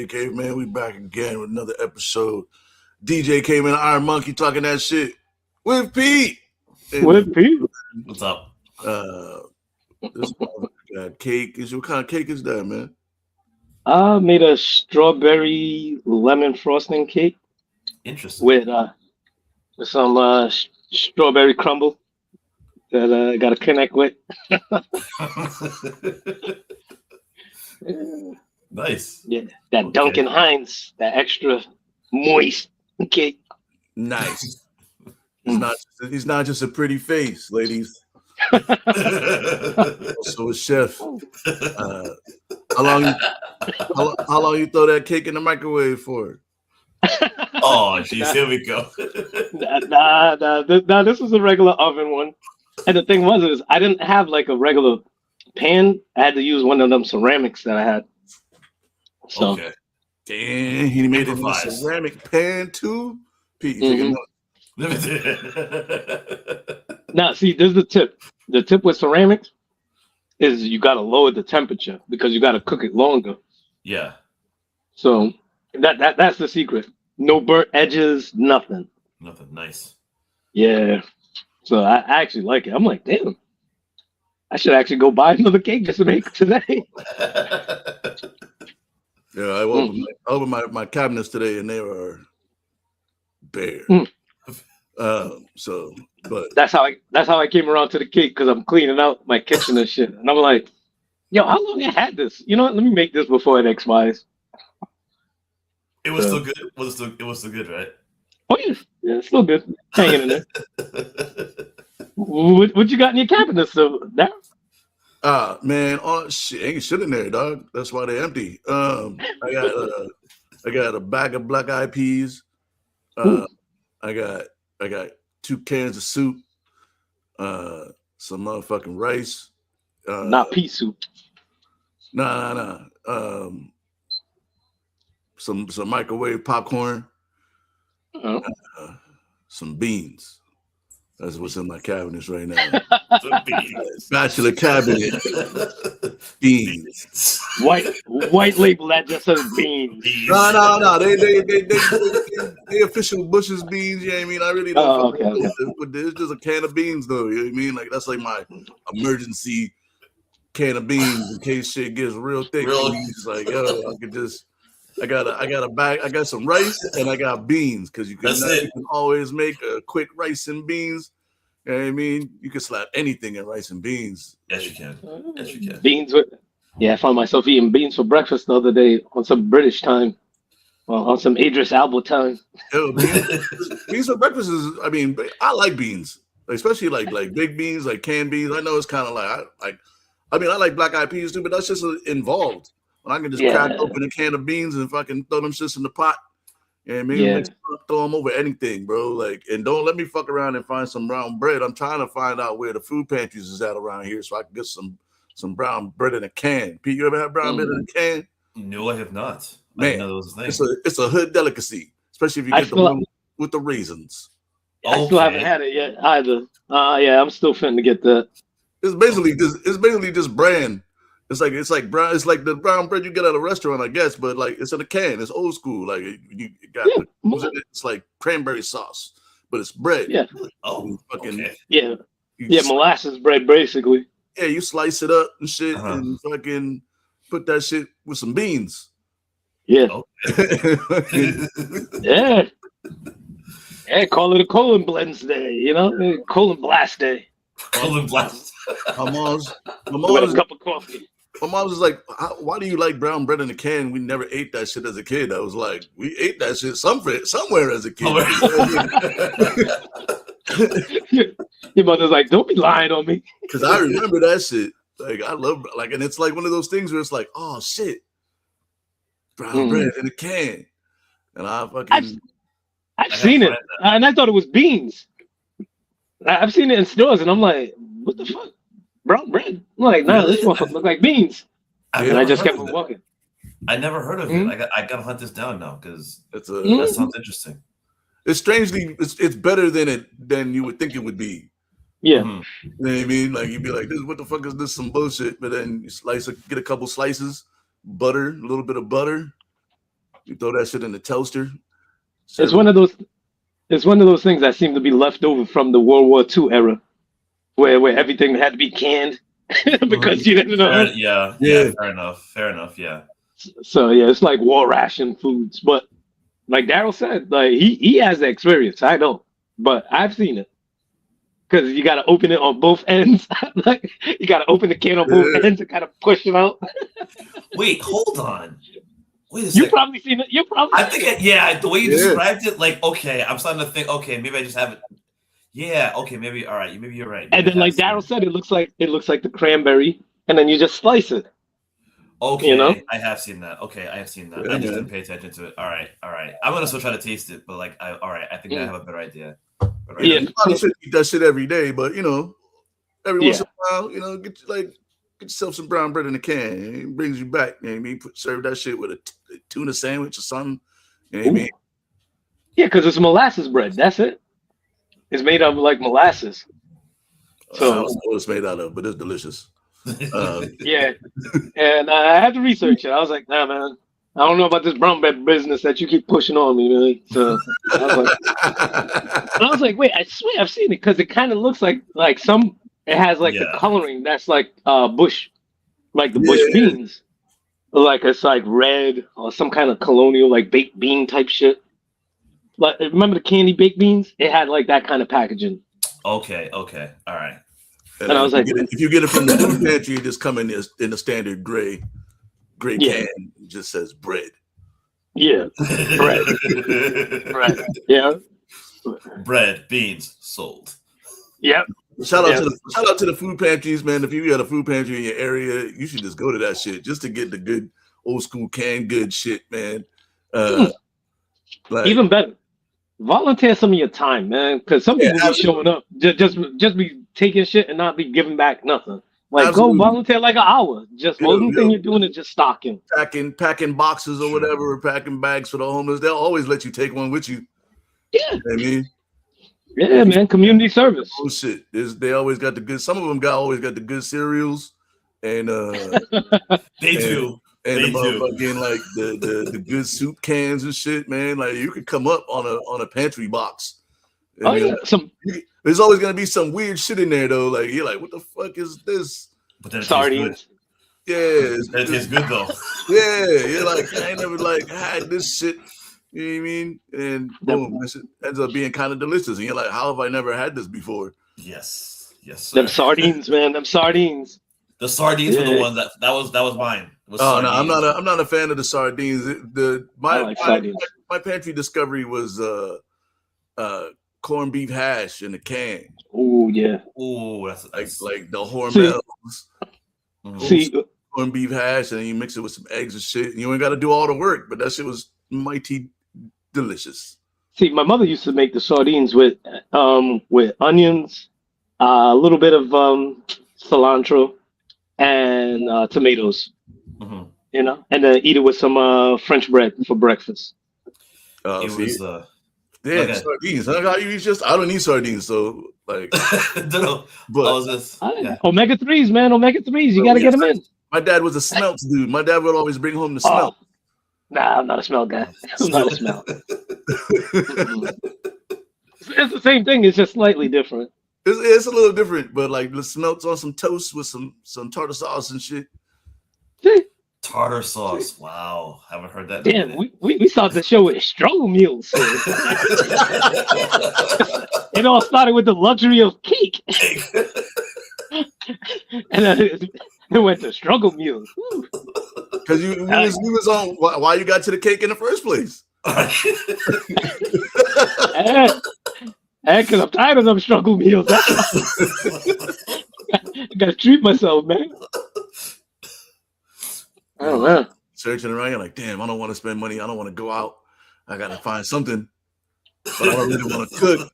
DJ Caveman. We back again with another episode. DJ Caveman, IronMonkey, talking that shit with Pete. With Pete. What's up? This got cake. What kind of cake is that, man? I made a strawberry lemon frosting cake Interesting. with some strawberry crumble that I got to connect with. Nice. Yeah, that Duncan Hines, that extra moist cake. Nice. He's not just a pretty face, ladies. Also a chef. How long you throw that cake in the microwave for? Oh, jeez, here we go. Nah, this was a regular oven one. And the thing was I didn't have like a regular pan. I had to use one of them ceramics that I had. So, okay. Damn, he made it in a ceramic pan too. Pete, you Now, see, there's the tip. The tip with ceramics is you got to lower the temperature because you got to cook it longer. Yeah. So that's the secret. No burnt edges, nothing. Nothing. Nice. Yeah. So I actually like it. I'm like, damn. I should actually go buy another cake just to make today. Yeah, I opened my cabinets today and they were bare. But that's how I came around to the cake because I'm cleaning out my kitchen and shit. And I'm like, yo, how long I had this? You know what? Let me make this before it expires. It was still good. It was still good, right? Oh yeah, it's still good. Hanging in there. What you got in your cabinets, Darryl? Man, shit, ain't shit in there, dog. That's why they're empty. I got a bag of black eyed peas. I got 2 cans of soup. Some motherfucking rice. Not pea soup. Nah. Some microwave popcorn. Some beans. That's what's in my cabinets right now. Bachelor cabinet. Beans. White label that just says beans. No. They official Bush's beans. You know what I mean? I really don't. Okay. But it's just a can of beans, though. You know what I mean? Like that's like my emergency can of beans in case shit gets real thick. It's like, yo, I could just. I got a bag. I got some rice and I got beans because you can always make a quick rice and beans. You know what I mean? You can slap anything in rice and beans. Yes, you can. Beans I found myself eating beans for breakfast the other day on some British time. Well, on some Idris Elba time. Yo, beans for breakfast is. I mean, I like beans, especially like big beans, like canned beans. I know it's kind of like I like black eyed peas too, but that's just involved. When I can just crack open a can of beans and fucking throw them shits in the pot. You know what I mean? Throw them over anything, bro. Like, and don't let me fuck around and find some brown bread. I'm trying to find out where the food pantries is at around here so I can get some brown bread in a can. Pete, you ever had brown bread in a can? No, I have not. Man, I didn't know that was a thing. It's a hood delicacy, especially if you get the one with the raisins. I still haven't had it yet either. I'm still finna to get that. It's basically just bran. It's like brown. It's like the brown bread you get at a restaurant, I guess, but like it's in a can. It's old school. Like you got it's like cranberry sauce, but it's bread. Yeah. Oh, okay. Yeah. Molasses bread, basically. Yeah, you slice it up and shit, and fucking put that shit with some beans. Yeah. Okay. Yeah. Call it a colon blends day. You know, colon blast day. Colon blast. My mom's with a cup of coffee. My mom was like, why do you like brown bread in a can? We never ate that shit as a kid. I was like, we ate that shit somewhere as a kid. Your mother's like, don't be lying on me. Because I remember that shit. Like, I love, like, and it's like one of those things where it's like, oh, shit. Brown bread in a can. And I've seen it. And I thought it was beans. I've seen it in stores, and I'm like, what the fuck? Brown bread? I'm like, nah, this motherfucker look like beans. And I just kept on walking. I never heard of it. I gotta hunt this down now because that sounds interesting. It's strangely, it's better than you would think it would be. Yeah. You know what I mean? Like you'd be like, what the fuck is this? Some bullshit. But then you get a couple slices, butter, a little bit of butter, You throw that shit in the toaster. It's one of those things that seem to be left over from the World War II era, where everything had to be canned because you didn't know. Yeah. Fair enough. Yeah. So yeah, it's like war ration foods. But like Daryl said, like he has the experience. I don't, but I've seen it. Because you got to open it on both ends. Like you got to open the can on both ends and kind of push it out. Wait, hold on. Wait a You second. probably seen it. You probably. I think, the way you described it, like, okay, I'm starting to think, okay, maybe I just haven't. Yeah, okay, maybe. All right, maybe you're right. And then, like Daryl said, it looks like the cranberry, and then you just slice it. Okay, you know? I have seen that. Okay, I have seen that. Yeah, I just didn't pay attention to it. All right. I'm gonna still try to taste it, but like, I think I have a better idea. You probably shouldn't eat that shit every day, but every once in a while, get yourself some brown bread in a can. It brings you back. You know what I mean? Serve that shit with a tuna sandwich or something. You know what I mean? Yeah, because it's molasses bread. That's it. It's made of like molasses. So I don't know what it's made out of, but it's delicious. Yeah, and I had to research it. I was like, nah, man, I don't know about this brown bread business that you keep pushing on me, man. So I was like, wait, I swear I've seen it because it kind of looks like some. It has like the coloring that's like bush, like the bush beans, like it's like red or some kind of colonial like baked bean type shit. Like remember the candy baked beans? It had like that kind of packaging. Okay, all right. And I was like, if you get it from the food pantry, it just come in a standard gray can. It just says bread. Yeah, bread. Bread. Yeah. Bread, beans, sold. Yep. Shout out to the food pantries, man. If you got a food pantry in your area, you should just go to that shit just to get the good old school canned good shit, man. Even better. Volunteer some of your time, man, because some people be showing up just be taking shit and not be giving back nothing. Like go volunteer like an hour. Just one thing you're doing is just stocking, packing boxes or whatever, or packing bags for the homeless. They'll always let you take one with you. Yeah, you know what I mean, yeah, man, community service. Oh shit, they always got the good. Some of them always got the good cereals, and they do. And the motherfucking like the good soup cans and shit, man. Like you could come up on a pantry box. There's always gonna be some weird shit in there though. Like you're like, what the fuck is this? But then sardines. Yeah, it tastes good though. Yeah, you're like, I ain't never like had this shit. You know what I mean? And boom, this shit ends up being kind of delicious. And you're like, how have I never had this before? Yes, sir. Them sardines, man. Them sardines. The sardines were the ones that was mine. No, I'm not a fan of the sardines. My pantry discovery was corned beef hash in a can. Oh yeah. Oh, that's like the Hormels. See, corned beef hash, and then you mix it with some eggs and shit. And you ain't got to do all the work, but that shit was mighty delicious. See, my mother used to make the sardines with onions, a little bit of cilantro, and tomatoes. Mm-hmm. You know, and then eat it with some French bread for breakfast. Sardines. I don't eat sardines, so like. No, but omega 3s, man. Omega 3s. You got to get them in. My dad was a smelts dude. My dad would always bring home the smelt. Nah, I'm not a smell guy. I'm not a smell. It's the same thing. It's just slightly different. It's a little different, but like the smelts on some toast with some tartar sauce and shit. Tartar sauce. Wow. Haven't heard that. Damn, we started the show with struggle meals. It all started with the luxury of cake. And then it went to struggle meals. Because you was on why you got to the cake in the first place. Because I'm tired of them struggle meals. I gotta treat myself, man. I don't know. Searching around, you're like, damn, I don't want to spend money. I don't want to go out. I gotta find something, but I don't really want to cook.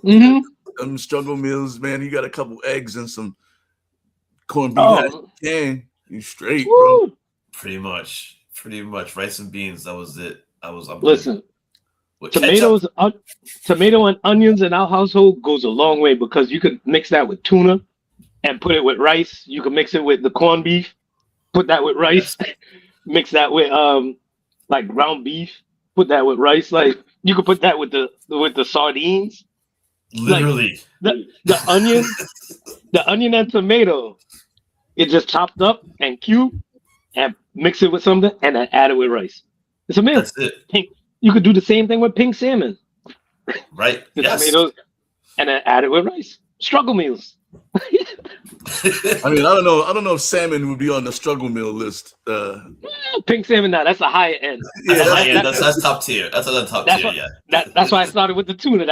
Mm-hmm. Them struggle meals, man. You got a couple eggs and some corned beef. You straight, bro. Pretty much. Rice and beans. That was it. Listen. Tomato and onions in our household goes a long way because you could mix that with tuna and put it with rice. You can mix it with the corned beef, put that with rice, mix that with like ground beef. Put that with rice. Like you could put that with the sardines. Literally, Like, the onion and tomato. It just chopped up and cubed and mix it with something and then add it with rice. It's a meal. that's it. You could do the same thing with pink salmon. Right? The Yes. tomatoes and then add it with rice. Struggle meals. I mean, I don't know if salmon would be on the struggle meal list. Pink salmon, now that's a higher end. Yeah, that's top tier. That's another top tier. Yeah. That's why I started with the tuna.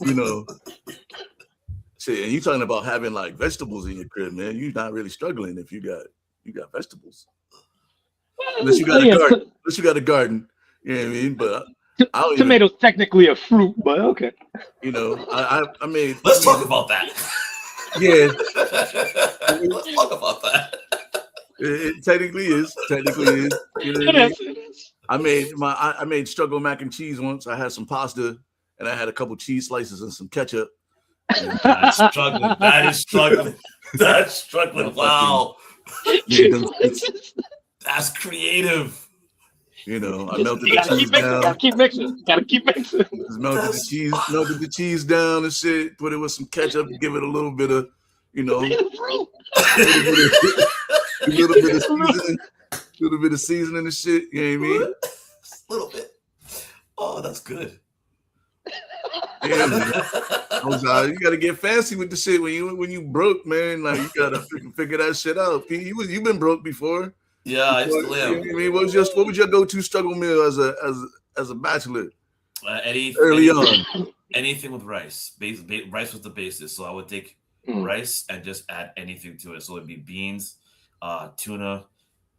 You know, see, and you talking about having like vegetables in your crib, man. You're not really struggling if you got vegetables. Unless you got a garden. Unless you got a garden. You know what I mean? But tomatoes technically a fruit, but okay. You know, I mean, let's talk about that. Yeah. Let's talk about that. It technically is. You know what I mean? I made struggle mac and cheese once. I had some pasta and I had a couple cheese slices and some ketchup. That's struggling. That is struggling. That's struggling. Wow. Yeah, that's creative. You know, I melted the cheese down. Gotta keep mixing. Just melted the cheese down and shit. Put it with some ketchup. Give it a little bit of, you know, a little bit of seasoning and shit. You know what I mean? A little bit. Oh, that's good. Yeah, man. You gotta get fancy with the shit when you broke, man. Like you gotta figure that shit out. You've been broke before. Yeah, I still am. I mean, what was your go-to struggle meal as a bachelor? Early on, anything with rice. Rice was the basis, so I would take rice and just add anything to it. So it'd be beans, tuna.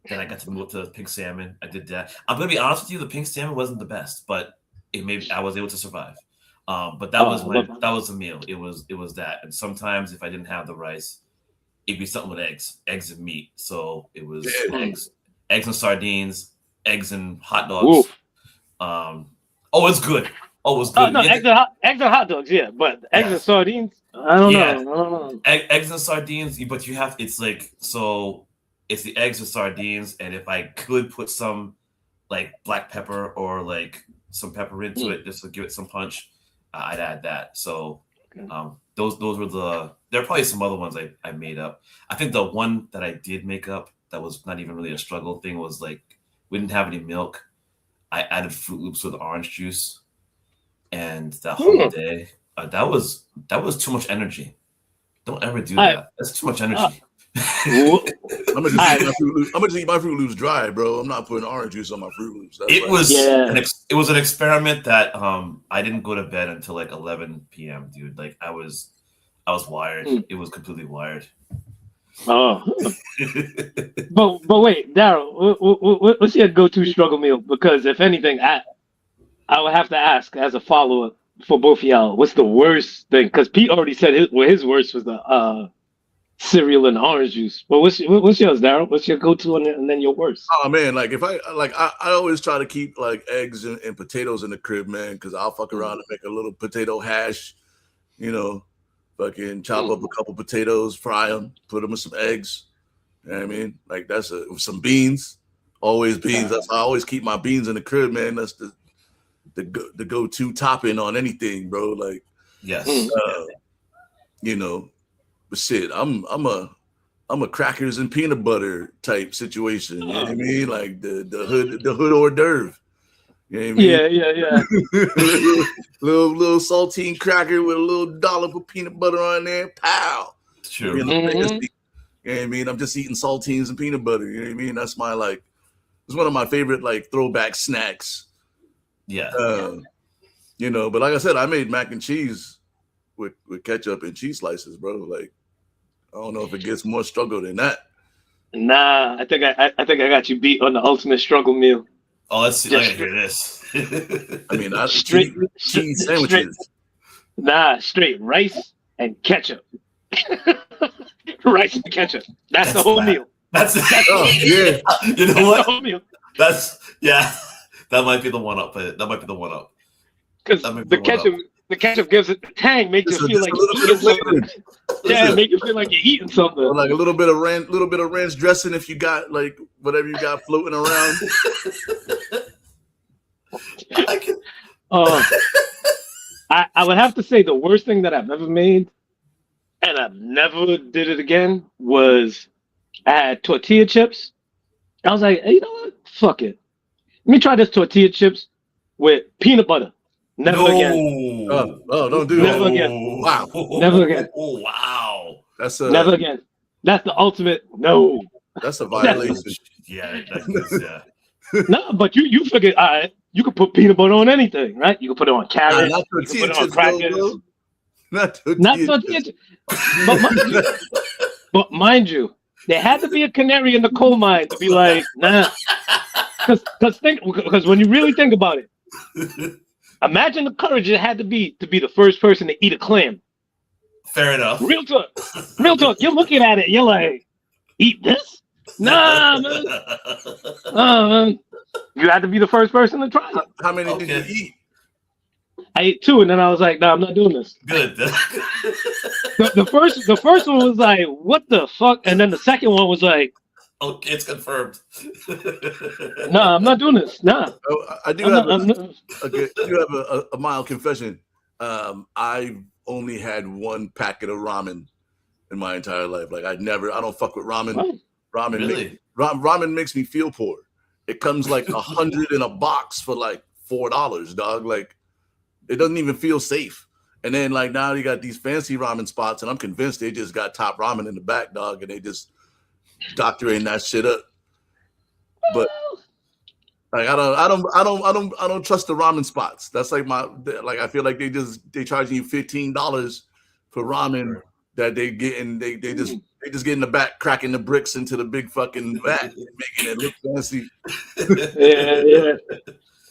Then I got to move to pink salmon. I did that. I'm gonna be honest with you, the pink salmon wasn't the best, but I was able to survive. But that was the meal. It was that. And sometimes if I didn't have the rice, it'd be something with eggs and meat. So it was eggs and sardines, eggs and hot dogs. It's good. Oh, it's good. No, eggs and hot dogs, yeah. But eggs and sardines, I don't know. Eggs and sardines, but you have it's the eggs and sardines, and if I could put some like black pepper or like some pepper into it just to give it some punch, I'd add that. So those were there are probably some other ones I made up. I think the one that I did make up that was not even really a struggle thing was like we didn't have any milk. I added Fruit Loops with orange juice, and that whole day that was too much energy. Don't ever do that. That's too much energy. I'm gonna just eat my Fruit Loops dry, bro. I'm not putting orange juice on my Fruit Loops. It was an experiment that I didn't go to bed until like 11 p.m. dude. Like I was wired. It was completely wired. Oh, but wait, Daryl, what's your go-to struggle meal? Because if anything, I would have to ask as a follow-up for both of y'all. What's the worst thing? Because Pete already said his worst was the cereal and orange juice. Well, what's yours, Daryl? What's your go-to and then your worst? Oh man, like if I always try to keep like eggs and potatoes in the crib, man, because I'll fuck around and make a little potato hash, you know, fucking chop up a couple potatoes, fry them, put them with some eggs. You know what I mean? Like that's some beans, always beans. That's I always keep my beans in the crib, man. That's the go-to topping on anything, bro. Like yes, you know. But shit, I'm a crackers and peanut butter type situation. You know what I mean? Like the hood hors d'oeuvre. You know what I mean? Yeah. little saltine cracker with a little dollop of peanut butter on there. Pow. Sure. You know what I mean? I'm just eating saltines and peanut butter. You know what I mean? That's it's one of my favorite like throwback snacks. Yeah. You know, but like I said, I made mac and cheese with ketchup and cheese slices, bro. Like I don't know if it gets more struggle than that. Nah, I think I got you beat on the ultimate struggle meal. Oh, let's see. I gotta hear this. I mean, cheese sandwiches. Straight rice and ketchup. Rice and ketchup. That's the whole meal. That's yeah. You know what? The whole meal. That might be the one up. That might be the one up. Because the The ketchup gives it the tang, makes Just you a, feel just like a you're little bit eating of something. flavor. Yeah, Listen, make you feel like you're eating something. or like a little bit of ranch dressing if you got like whatever you got floating around. I can. I would have to say the worst thing that I've ever made, and I've never did it again, was I had tortilla chips. I was like, hey, you know what? Fuck it. Let me try this tortilla chips with peanut butter. Never again. Don't do Never that. again. Wow. Never again. Oh, wow. Never again. That's the ultimate no. That's a violation. Yeah, yeah. No, but you figured, all right, you could put peanut butter on anything, right? You could put it on carrots. Not You could tortilla put it on chips, crackers. bro. Not Not tortilla tortilla chips. chips. But mind you, there had to be a canary in the coal mine to be like, nah. Because when you really think about it, imagine the courage it had to be the first person to eat a clam. Fair enough. Real talk. You're looking at it, you're like, eat this? Nah, man. Man. You had to be the first person to try it. How many did you eat? I ate 2, and then I was like, nah, I'm not doing this. Good. The first one was like, what the fuck? And then the second one was like, oh, it's confirmed. Nah, I'm not doing this. Nah. Oh, I do have a mild confession. I've only had one packet of ramen in my entire life. Like I don't fuck with ramen. Oh, Ramen, really? Ramen makes me feel poor. It comes like 100 in a box for like $4, dog. Like it doesn't even feel safe. And then like now you got these fancy ramen spots, and I'm convinced they just got top ramen in the back, dog, and they just doctoring that shit up. But like I don't trust the ramen spots. That's like I feel like they charging you $15 for ramen that they just get in the back, cracking the bricks into the big fucking vat, making it look fancy. Yeah.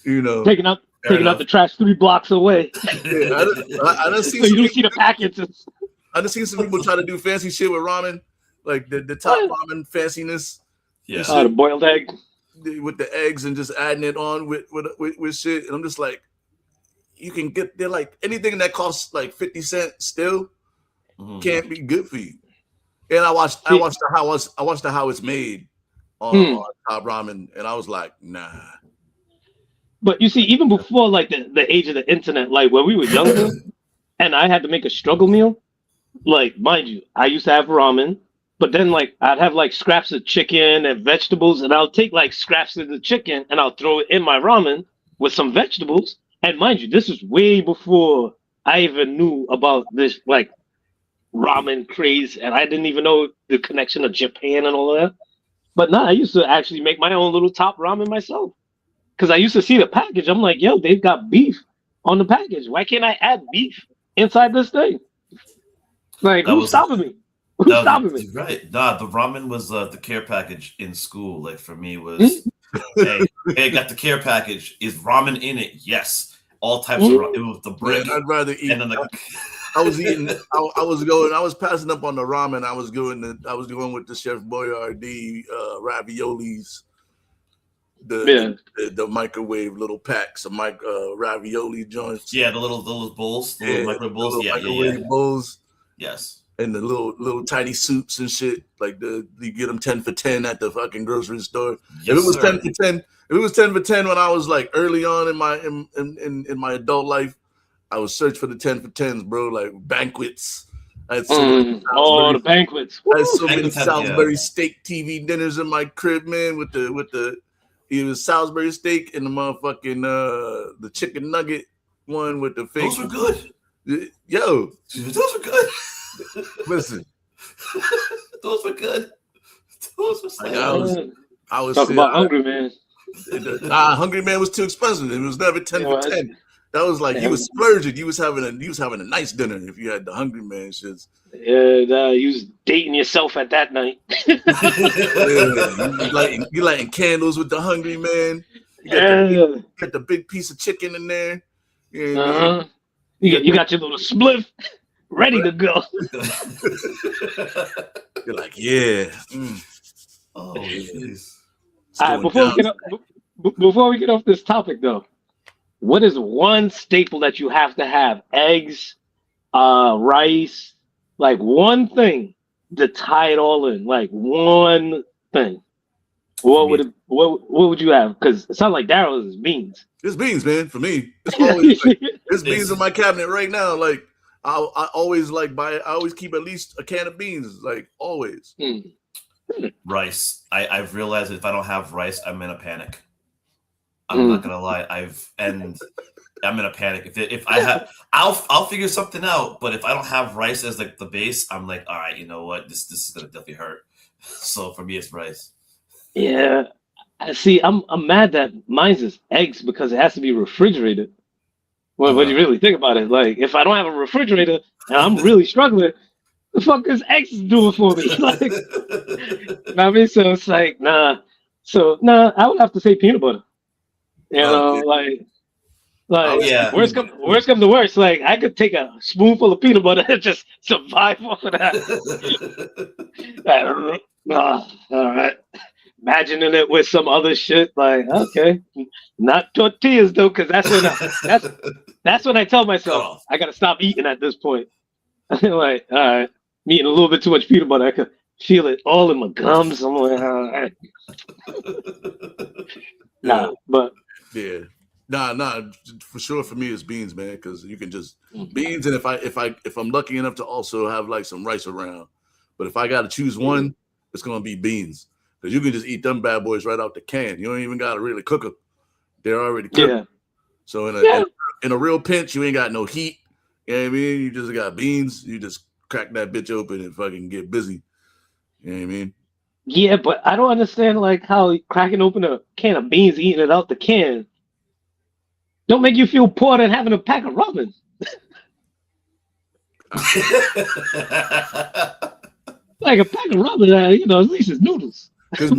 You know, taking out the trash 3 blocks away. Yeah, I done seen so you don't see the packages. I done seen some people try to do fancy shit with ramen, like the top ramen fanciness. Yeah, the boiled egg with the eggs and just adding it on with shit. And I'm just like, you can get there like anything that costs like 50 cents still can't be good for you. And I watched the how it's made on top ramen, and I was like, nah. But you see, even before like the age of the internet, like when we were younger, and I had to make a struggle meal, like mind you, I used to have ramen, but then like I'd have like scraps of chicken and vegetables, and I'll take like scraps of the chicken and I'll throw it in my ramen with some vegetables. And mind you, this is way before I even knew about this like ramen craze, and I didn't even know the connection of Japan and all that. But I used to actually make my own little top ramen myself. Because I used to see the package. I'm like, yo, they've got beef on the package. Why can't I add beef inside this thing? Like, who's stopping me? Who's stopping me? Right. Nah, the ramen was the care package in school. Like, for me, was, hey, got the care package. Is ramen in it? Yes. All types of ramen. It was the bread. Man, I'd rather eat. And then I was passing up on the ramen. I was going with the Chef Boyardee raviolis. The microwave little packs of ravioli joints. Yeah, the little bowls, the little microwave bowls. Microwave bowls. Yes. And the little tiny soups and shit. Like you get them 10 for 10 at the fucking grocery store. Yes, if it was 10 for 10 when I was like early on in my adult life, I would search for the 10 for 10s, bro. Like banquets. I had the banquets. I had so many Salisbury steak TV dinners in my crib, man, with the it was Salisbury steak and the motherfucking the chicken nugget one with the fake. Those were good. Yo, those were good. Listen, those were good. Those were like I was talking about Hungry Man. Hungry Man was too expensive. It was never 10 for 10. That was like you was splurging. You was having a nice dinner if you had the Hungry Man shits. Yeah, you was dating yourself at that night. You lighting candles with the Hungry Man. You got the big piece of chicken in there. You got your little spliff ready to go. You're like, yeah. Oh, jeez. All right, before we get off this topic, though, what is one staple that you have to have? Eggs, rice, like one thing to tie it all in, like one thing. What would it? What would you have? Because it sounds like Daryl's is beans. It's beans, man. For me, it's always like, there's beans in my cabinet right now. Like I always like buy. I always keep at least a can of beans. Like always. Rice. I've realized if I don't have rice, I'm in a panic. I'm not gonna lie. I'm in a panic. If I have, I'll figure something out. But if I don't have rice as like the base, I'm like, all right, you know what? This is gonna definitely hurt. So for me, it's rice. Yeah, I see. I'm mad that mine's is eggs because it has to be refrigerated. Well, when you really think about it, like if I don't have a refrigerator and I'm really struggling, the fuck is eggs doing for me? Like, you know what I mean? So it's like, nah. So nah, I would have to say peanut butter. You know, like worst come to worst, like I could take a spoonful of peanut butter and just survive off of that. All right. Imagining it with some other shit, like okay, not tortillas though, because that's when I tell myself I gotta stop eating at this point. Like, all right, I'm eating a little bit too much peanut butter. I could feel it all in my gums. I'm like, all right. Nah, but yeah, nah, for sure. For me, it's beans, man, because you can just beans, and if I'm lucky enough to also have like some rice around, but if I got to choose one, it's gonna be beans. Because you can just eat them bad boys right out the can. You don't even got to really cook them. They're already cooked. Yeah. So in a real pinch, you ain't got no heat. You know what I mean? You just got beans. You just crack that bitch open and fucking get busy. You know what I mean? Yeah, but I don't understand like how cracking open a can of beans, eating it out the can, don't make you feel poor than having a pack of ramen. Like a pack of ramen, you know, at least it's noodles. Because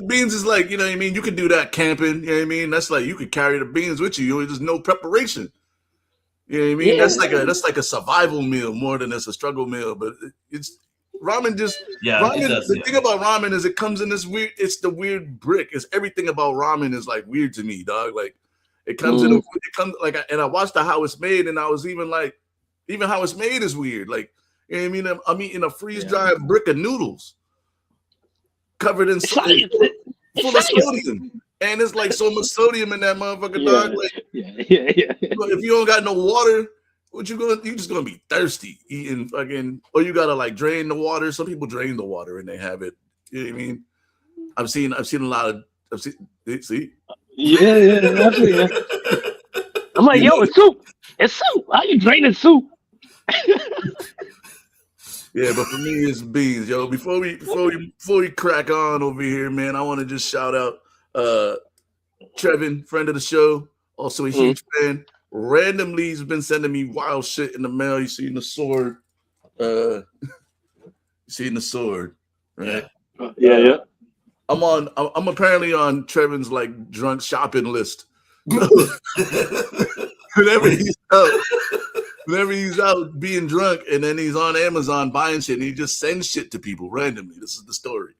beans is like, you know what I mean? You could do that camping, you know what I mean? That's like you could carry the beans with you. There's no preparation. You know what I mean? Yeah. That's like a survival meal more than it's a struggle meal. But it's ramen the thing about ramen is it comes in this weird, it's the weird brick. It's everything about ramen is like weird to me, dog. Like it comes and I watched how it's made, and I was even like, even how it's made is weird. Like, you know what I mean? I'm eating a freeze-dried brick of noodles covered in full of sodium, and it's like so much sodium in that motherfucker, dog. Like, if you don't got no water, you just gonna be thirsty eating fucking, or you gotta like drain the water. Some people drain the water and they have it. You know what I mean? I've seen a lot of see. Yeah. I'm like, yo, it's soup. It's soup. How you draining soup? Yeah, but for me, it's beans, yo. Before we crack on over here, man, I want to just shout out Trevin, friend of the show, also a huge fan. Randomly, he's been sending me wild shit in the mail. You seen the sword? Right? Yeah. I'm apparently on Trevin's like drunk shopping list. Whenever he's out being drunk, and then he's on Amazon buying shit, and he just sends shit to people randomly. This is the story.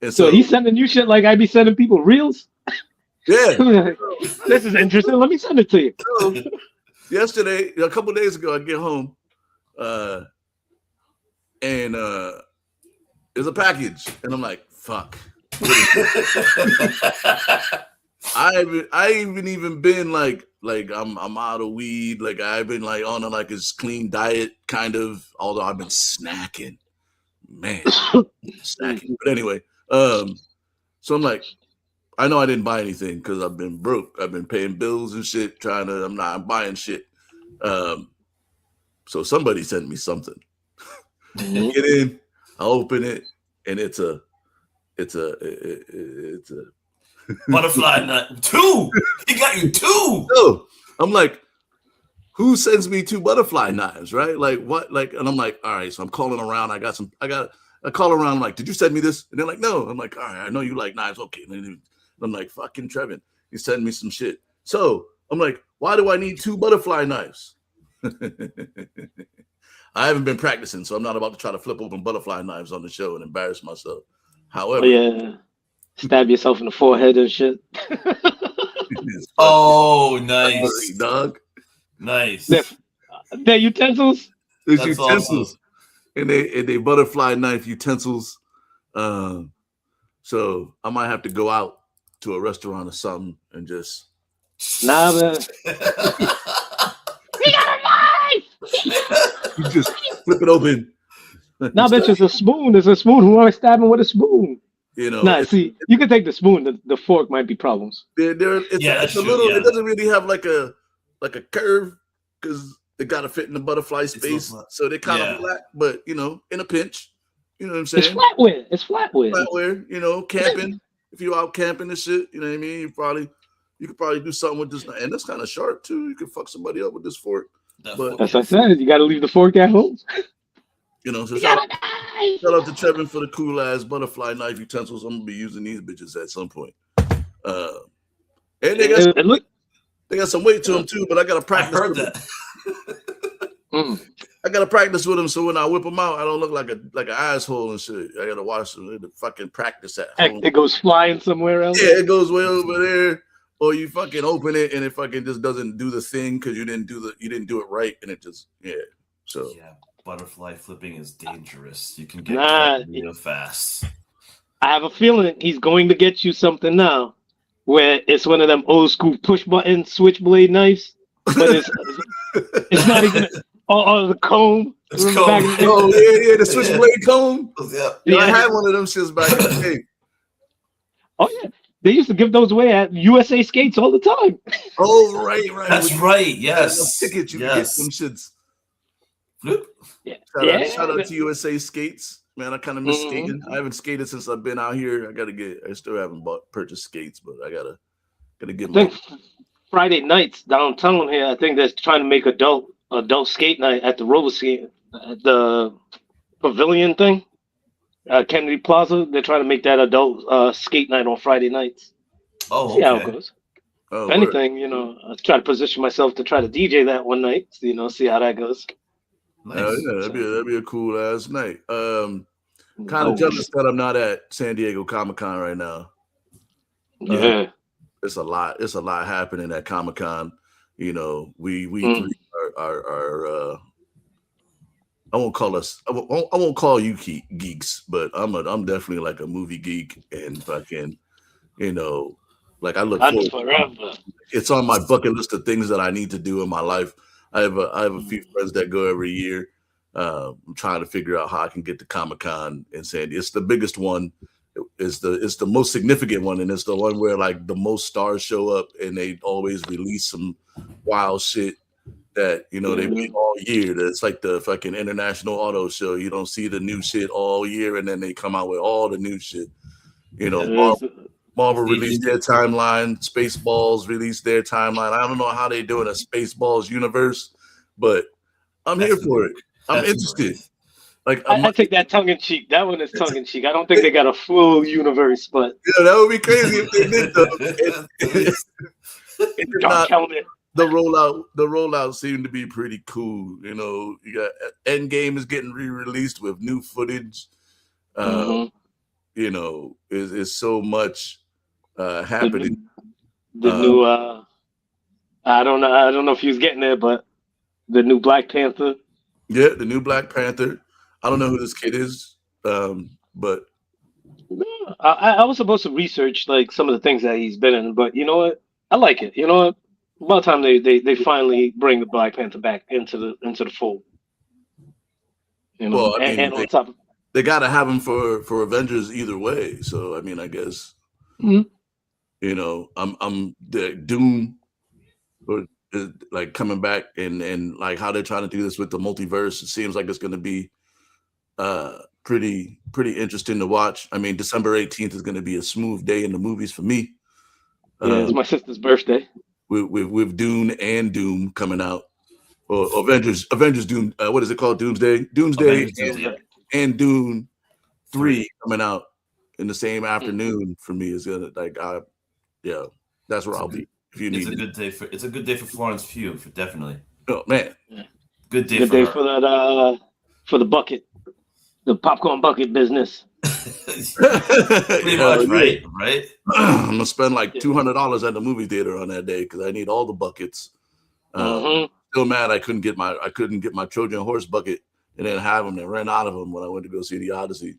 And so he's sending you shit like I be sending people reels? Yeah. This is interesting. Let me send it to you. So, yesterday, a couple days ago, I get home, and there's a package, and I'm like, fuck. I haven't even been like I'm out of weed. Like I've been like on a like a clean diet kind of, although I've been snacking. Man, snacking. But anyway, so I'm like, I know I didn't buy anything because I've been broke. I've been paying bills and shit, I'm not buying shit. So somebody sent me something. I get in, I open it, and it's a butterfly nut. 2. He got you 2. So I'm like, who sends me 2 butterfly knives, right? Like what? Like, and I'm like, all right. So I'm calling around. I call around. I'm like, did you send me this? And they're like, no. I'm like, all right. I know you like knives. Okay. And I'm like, fucking Trevin, he sent me some shit. So I'm like, why do I need 2 butterfly knives? I haven't been practicing, so I'm not about to try to flip open butterfly knives on the show and embarrass myself. However, stab yourself in the forehead and shit. Oh, nice, dog. Nice. Their utensils. There's That's utensils, awesome. and they butterfly knife utensils. So I might have to go out to a restaurant or something and just Nah, man. We got a knife. you just flip it open. Nah, bitch, it's a spoon. It's a spoon. Who want to stab him with a spoon? You know, Nah, see, you can take the spoon. The fork might be problems. It's a little. It doesn't really have like a curve because it got to fit in the butterfly space. So they kind of flat, but in a pinch, you know what I'm saying? It's flatware. Flatware, camping. If you're out camping and shit, you know what I mean. You could probably do something with this, and that's kind of sharp too. You could fuck somebody up with this fork. But as I said, you got to leave the fork at home. So shout out to Trevin for the cool ass butterfly knife utensils. I'm gonna be using these bitches at some point. And they got some weight to them too, but I gotta practice. I heard that. I gotta practice with them, so when I whip them out, I don't look like an asshole and shit. I gotta watch them to fucking practice at home. It goes flying somewhere else. Yeah, it goes way over there, or you fucking open it and it fucking just doesn't do the thing because you didn't do it right, and it just So butterfly flipping is dangerous. You can get real fast. I have a feeling he's going to get you something now, where it's one of them old school push button switchblade knives, but it's not even. Oh, the comb. It's comb. The switchblade comb. Yeah, I had one of them shits back in the day. Oh yeah, they used to give those away at USA Skates all the time. Oh right. That's right. Yes. Tickets you can get some shits. Shout out to USA Skates, man. I kind of miss skating. I haven't skated since I've been out here. I still haven't purchased skates, but I gotta get my. Friday nights downtown here. I think they're trying to make adult skate night at the roller skate at the pavilion thing, Kennedy Plaza. They're trying to make that adult skate night on Friday nights. Oh, see how it goes. If anything, I try to position myself to try to DJ that one night. See how that goes. Nice. That'd be a cool ass night. Kind of jealous that I'm not at San Diego Comic-Con right now. It's a lot happening at Comic-Con. We three are I won't call you geeks, but I'm definitely like a movie geek and fucking like I look forward. It's on my bucket list of things that I need to do in my life. I have a few friends that go every year. I'm trying to figure out how I can get to Comic-Con in San Diego. It's the biggest one. It's the most significant one, and it's the one where like the most stars show up, and they always release some wild shit that they wait all year. It's like the fucking International Auto Show. You don't see the new shit all year, and then they come out with all the new shit. Marvel released their timeline. Spaceballs released their timeline. I don't know how they do in a Spaceballs universe, but I'm here for it. I'm interested. Like I take that tongue in cheek. That one is tongue in cheek. I don't think they got a full universe, but that would be crazy if they did though. The rollout seemed to be pretty cool. You got Endgame is getting re-released with new footage. Is so much happening. The new I don't know if he was getting there, but the new Black Panther. Yeah, the new Black Panther. I don't know who this kid is, but I was supposed to research like some of the things that he's been in, but you know what? I like it. You know what? About time they finally bring the Black Panther back into the fold. Well, and on top of they gotta have him for Avengers either way. So I mean, I guess I'm the Doom or like coming back and like how they're trying to do this with the multiverse. It seems like it's going to be pretty interesting to watch. I mean, December 18th is going to be a smooth day in the movies for me. It's my sister's birthday. With Dune and Doom coming out, or Avengers Doom. What is it called? Doomsday and Dune 3 coming out in the same afternoon for me is gonna that's where I'll be. If you need it's a good day for Florence Pugh, definitely. Oh man, good day for that for the bucket, the popcorn bucket business. Pretty much, right? Right. I'm gonna spend like $200 at the movie theater on that day because I need all the buckets. Still mad I couldn't get my Trojan horse bucket. They didn't have them. They ran out of them when I went to go see the Odyssey.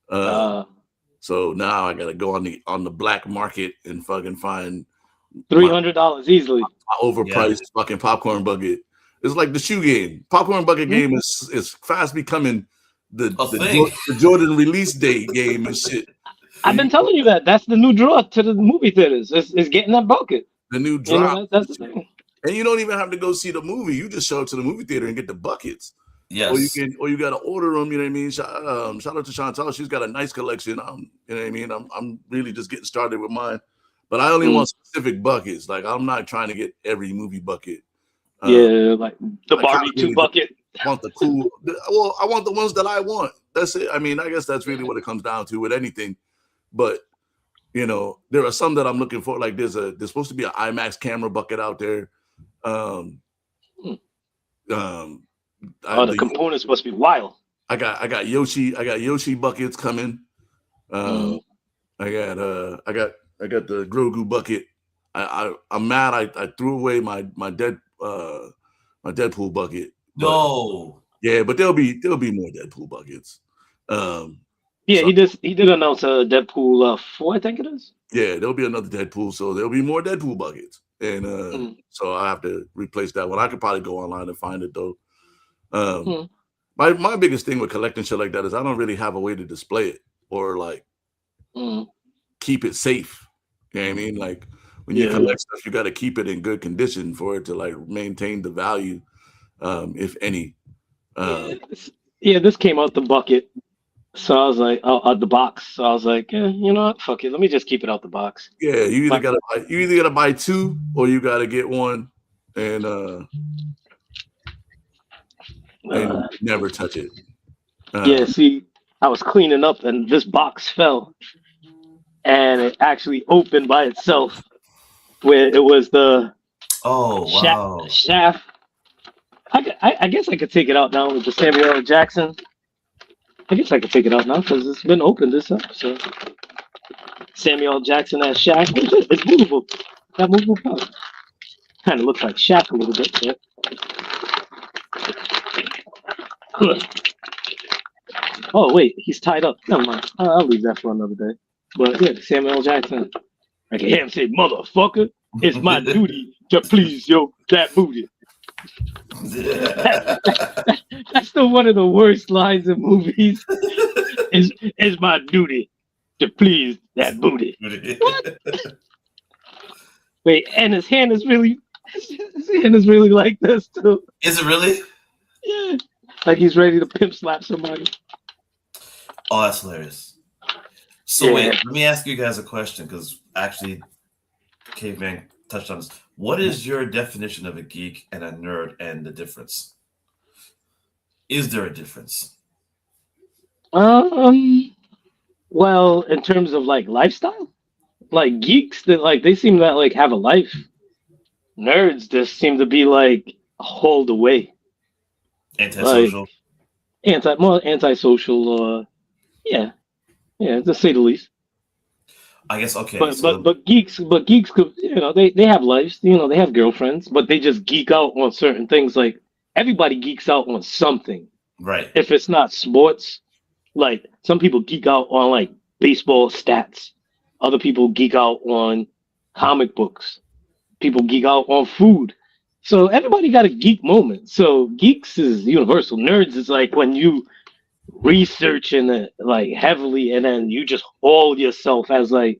So now I gotta go on the black market and fucking find $300 easily. Overpriced fucking popcorn bucket. It's like the shoe game. Popcorn bucket game is fast becoming the Jordan release date game and shit. I've been telling you that's the new draw to the movie theaters. Is getting that bucket. The new draw. That's the thing. And you don't even have to go see the movie. You just show up to the movie theater and get the buckets. Yes. Or you got to order them. You know what I mean? Shout out to Chantal. She's got a nice collection. You know what I mean? I'm really just getting started with mine, but I only want specific buckets. Like I'm not trying to get every movie bucket. Like the Barbie 2 bucket. I want the cool. Well, I want the ones that I want. That's it. I mean, I guess that's really what it comes down to with anything. But you know, there are some that I'm looking for. Like there's supposed to be an IMAX camera bucket out there. The components must be wild. I got Yoshi buckets coming. I got the Grogu bucket. I'm mad I threw away my Deadpool bucket. No. Yeah, but there'll be more Deadpool buckets. He did announce a Deadpool 4, I think it is. Yeah, there'll be another Deadpool, so there'll be more Deadpool buckets. And so I have to replace that one. I could probably go online and find it though. My biggest thing with collecting shit like that is I don't really have a way to display it or like keep it safe. You know what I mean? Like when you collect stuff, you got to keep it in good condition for it to like maintain the value, if any. This came out the bucket. So I was like, out the box. So I was like, you know what? Fuck it. Let me just keep it out the box. Yeah, you either gotta buy two or you gotta get one and never touch it. See, I was cleaning up and this box fell, and it actually opened by itself, where it was the shaft. I guess I could take it out now with the Samuel L. Jackson. I guess I could take it out now because it's been opened this up. So Samuel L. Jackson as Shaq. It's movable. That movable power. Kind of looks like Shaq a little bit. Yeah. Oh wait, he's tied up. Never mind. I'll leave that for another day. But yeah, Samuel L. Jackson. I can hear him say, "Motherfucker, it's my duty to please your that booty." That's still one of the worst lines in movies. It's my duty to please that booty. What? Wait, and his hand is really like this too. Is it really? Yeah, like he's ready to pimp slap somebody. Oh, that's hilarious. So wait, let me ask you guys a question because actually, Caveman touched on this. What is your definition of a geek and a nerd and the difference? Is there a difference? Well, in terms of like lifestyle, like geeks that like they seem to like have a life. Nerds just seem to be like hauled away. Antisocial. Like, more antisocial. Yeah, to say the least. I guess okay. But geeks could, you know, they have lives, you know, they have girlfriends, but they just geek out on certain things. Like everybody geeks out on something, right? If it's not sports, like some people geek out on like baseball stats, other people geek out on comic books, people geek out on food. So everybody got a geek moment. So geeks is universal. Nerds is like when you researching it like heavily and then you just hold yourself as like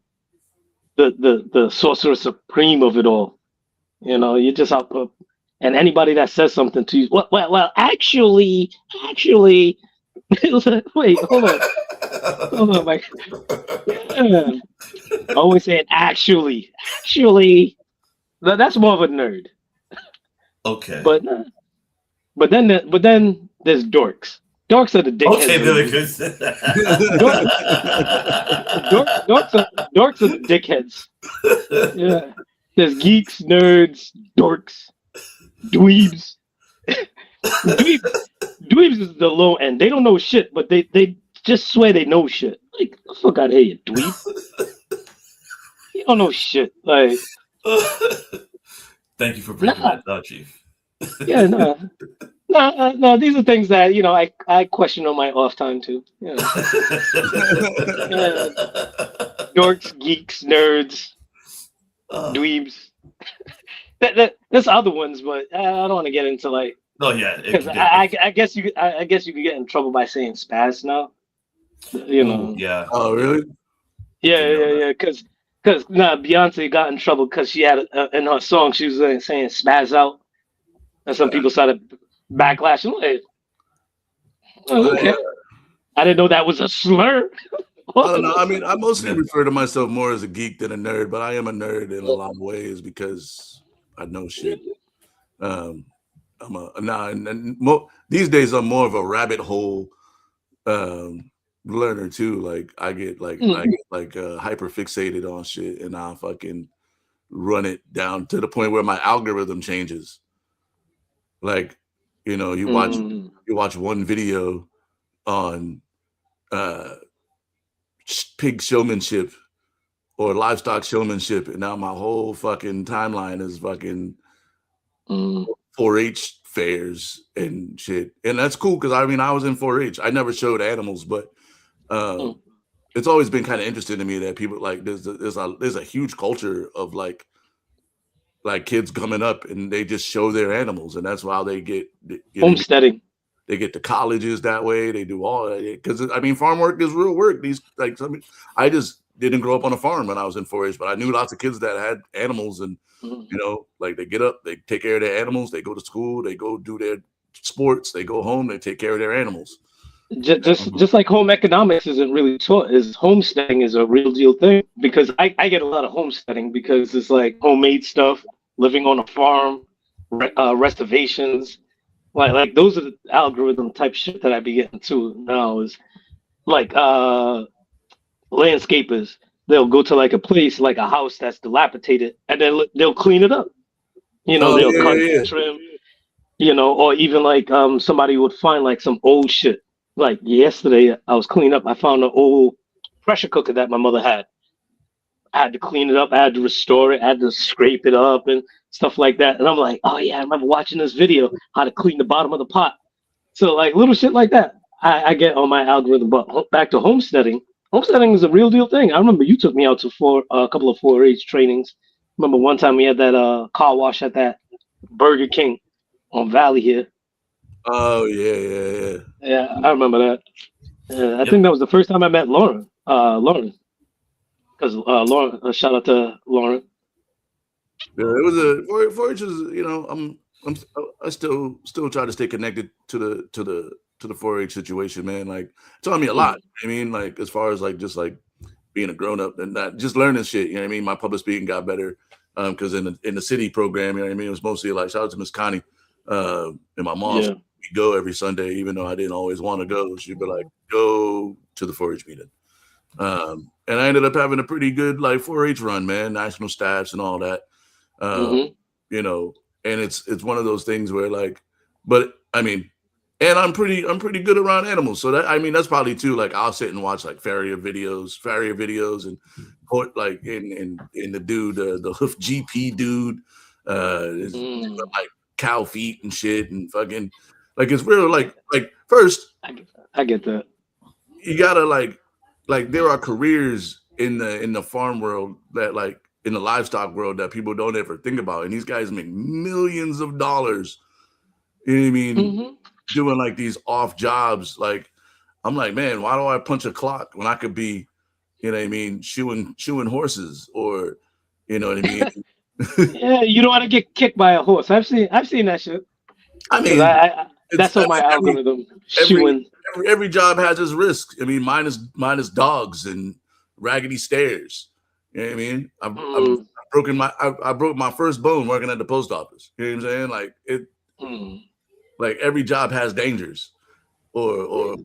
the sorcerer supreme of it all. You know, you just out and anybody that says something to you, well actually wait, hold on, Mike. Yeah. Always saying actually that's more of a nerd. Okay. But then there's dorks. Dorks are the dickheads. Okay, really good. Dorks are the dickheads. Yeah. There's geeks, nerds, dorks, dweebs. Dweebs is the low end. They don't know shit, but they just swear they know shit. Like, the fuck out of here, you dweeb. You don't know shit. Like, thank you for breaking that down, Chief. Yeah, no. These are things that I question on my off time too. Yeah, dorks, geeks, nerds, dweebs. There's other ones, but I don't want to get into like. Oh yeah, because I guess you could get in trouble by saying spaz now. Ooh, yeah. Oh really? Yeah. Because Beyonce got in trouble because she had in her song she was saying spaz out, and some people started backlashing. Like, okay, I didn't know that was a slur. I don't know. I mean, I mostly refer to myself more as a geek than a nerd, but I am a nerd in a lot of ways because I know shit. These days I'm more of a rabbit hole learner too. Like I get hyper fixated on shit, and I fucking run it down to the point where my algorithm changes. Like, you watch one video on pig showmanship or livestock showmanship, and now my whole fucking timeline is fucking 4-H fairs and shit. And that's cool because I was in 4-H. I never showed animals, but it's always been kind of interesting to me that people like there's a huge culture of like kids coming up and they just show their animals, and that's why they get homesteading. They get to colleges that way. They do all that because farm work is real work. I just didn't grow up on a farm when I was in 4-H, but I knew lots of kids that had animals, and like they get up, they take care of their animals, they go to school, they go do their sports, they go home, they take care of their animals. Just like home economics isn't really taught, is homesteading is a real deal thing, because I get a lot of homesteading because it's like homemade stuff, living on a farm, reservations. Like those are the algorithm type shit that I be getting to now. Is like landscapers. They'll go to like a place, like a house that's dilapidated, and then they'll clean it up. They'll cut and trim. Or even like somebody would find like some old shit. Like yesterday, I was cleaning up. I found an old pressure cooker that my mother had. I had to clean it up. I had to restore it. I had to scrape it up and stuff like that. And I'm like, oh yeah, I remember watching this video how to clean the bottom of the pot. So like little shit like that, I get on my algorithm. But back to homesteading. Homesteading is a real deal thing. I remember you took me out to a couple of 4-H trainings. Remember one time we had that car wash at that Burger King on Valley here. Oh yeah. Yeah, I remember that. I think that was the first time I met Lauren. Because Lauren, shout out to Lauren. Yeah, it was a 4-H is I still try to stay connected to the 4-H situation, man. Like it taught me a lot. I mean, like as far as like just like being a grown up and not just learning shit. You know what I mean? My public speaking got better because in the city program, you know what I mean. It was mostly like shout out to Miss Connie and my mom. Yeah. We go every Sunday, even though I didn't always want to go. She'd be like, "Go to the 4-H meeting." And I ended up having a pretty good like 4-H run, man. National staffs and all that. And it's one of those things where like, but I mean, and I'm pretty good around animals. So that's probably too, like I'll sit and watch like farrier videos and like in the dude, the hoof GP dude, like cow feet and shit and fucking like, it's real. Like first, I get that. You gotta like there are careers in the farm world that like in the livestock world that people don't ever think about. And these guys make millions of dollars. You know what I mean? Doing like these off jobs. Like, I'm like, man, why do I punch a clock when I could be, you know what I mean, shoeing horses or, you know what I mean? Yeah, you don't want to get kicked by a horse. I've seen that shit. I mean, that's on my algorithm. Every job has its risk. I mean, mine is dogs and raggedy stairs. You know what I mean? I broke my first bone working at the post office. You know what I'm saying? Like it. Like every job has dangers, or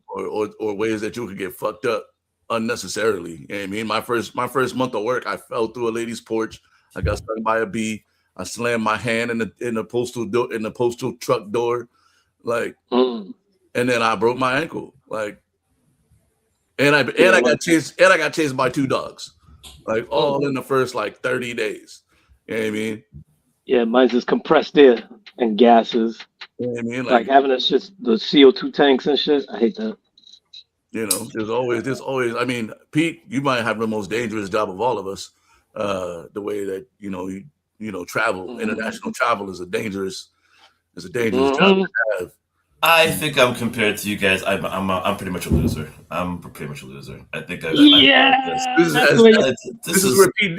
ways that you could get fucked up unnecessarily. You know what I mean? My first month of work, I fell through a lady's porch. I got stung by a bee. I slammed my hand in the postal truck door, like, and then I broke my ankle. Like, And I got chased by 2 dogs, like all in the first like 30 days. You know what I mean? Yeah, mine's just compressed air and gases. You know what I mean? Like having us just the CO2 tanks and shit. I hate that. You know, there's always. I mean, Pete, you might have the most dangerous job of all of us. The way that you travel, international travel is a dangerous job to have. I think I'm compared to you guys. I'm pretty much a loser. I'm pretty much a loser. I think this is where Pete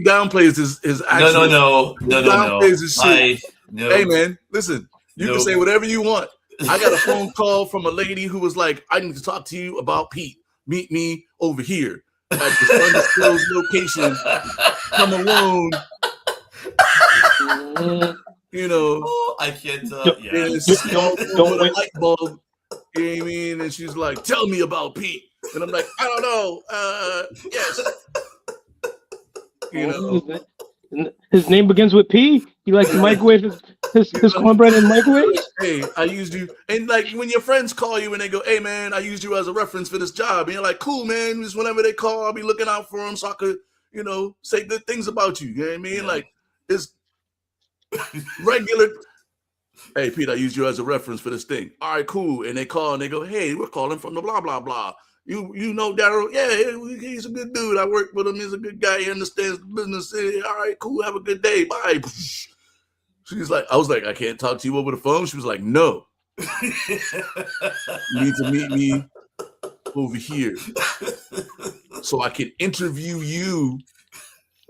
downplays his actual. No. Downplays his shit. Hey man, listen. You can say whatever you want. I got a phone call from a lady who was like, "I need to talk to you about Pete. Meet me over here at this undisclosed location. Come alone." I can't. Don't light bulb. You know what I mean? And she's like, "Tell me about Pete." And I'm like, "I don't know. Yes." His name begins with P. He likes to microwave his cornbread in microwave. Hey, I used you. And like when your friends call you and they go, "Hey man, I used you as a reference for this job." And you're like, "Cool, man. Just whenever they call, I'll be looking out for them so I could, say good things about you." You know what I mean? Yeah. Like it's regular. Hey, Pete, I used you as a reference for this thing. All right, cool. And they call and they go, "Hey, we're calling from the blah, blah, blah. You know Daryl? Yeah, he's a good dude. I work with him. He's a good guy. He understands the business. All right, cool. Have a good day. Bye." She's like, I was like, "I can't talk to you over the phone." She was like, "No. You need to meet me over here so I can interview you."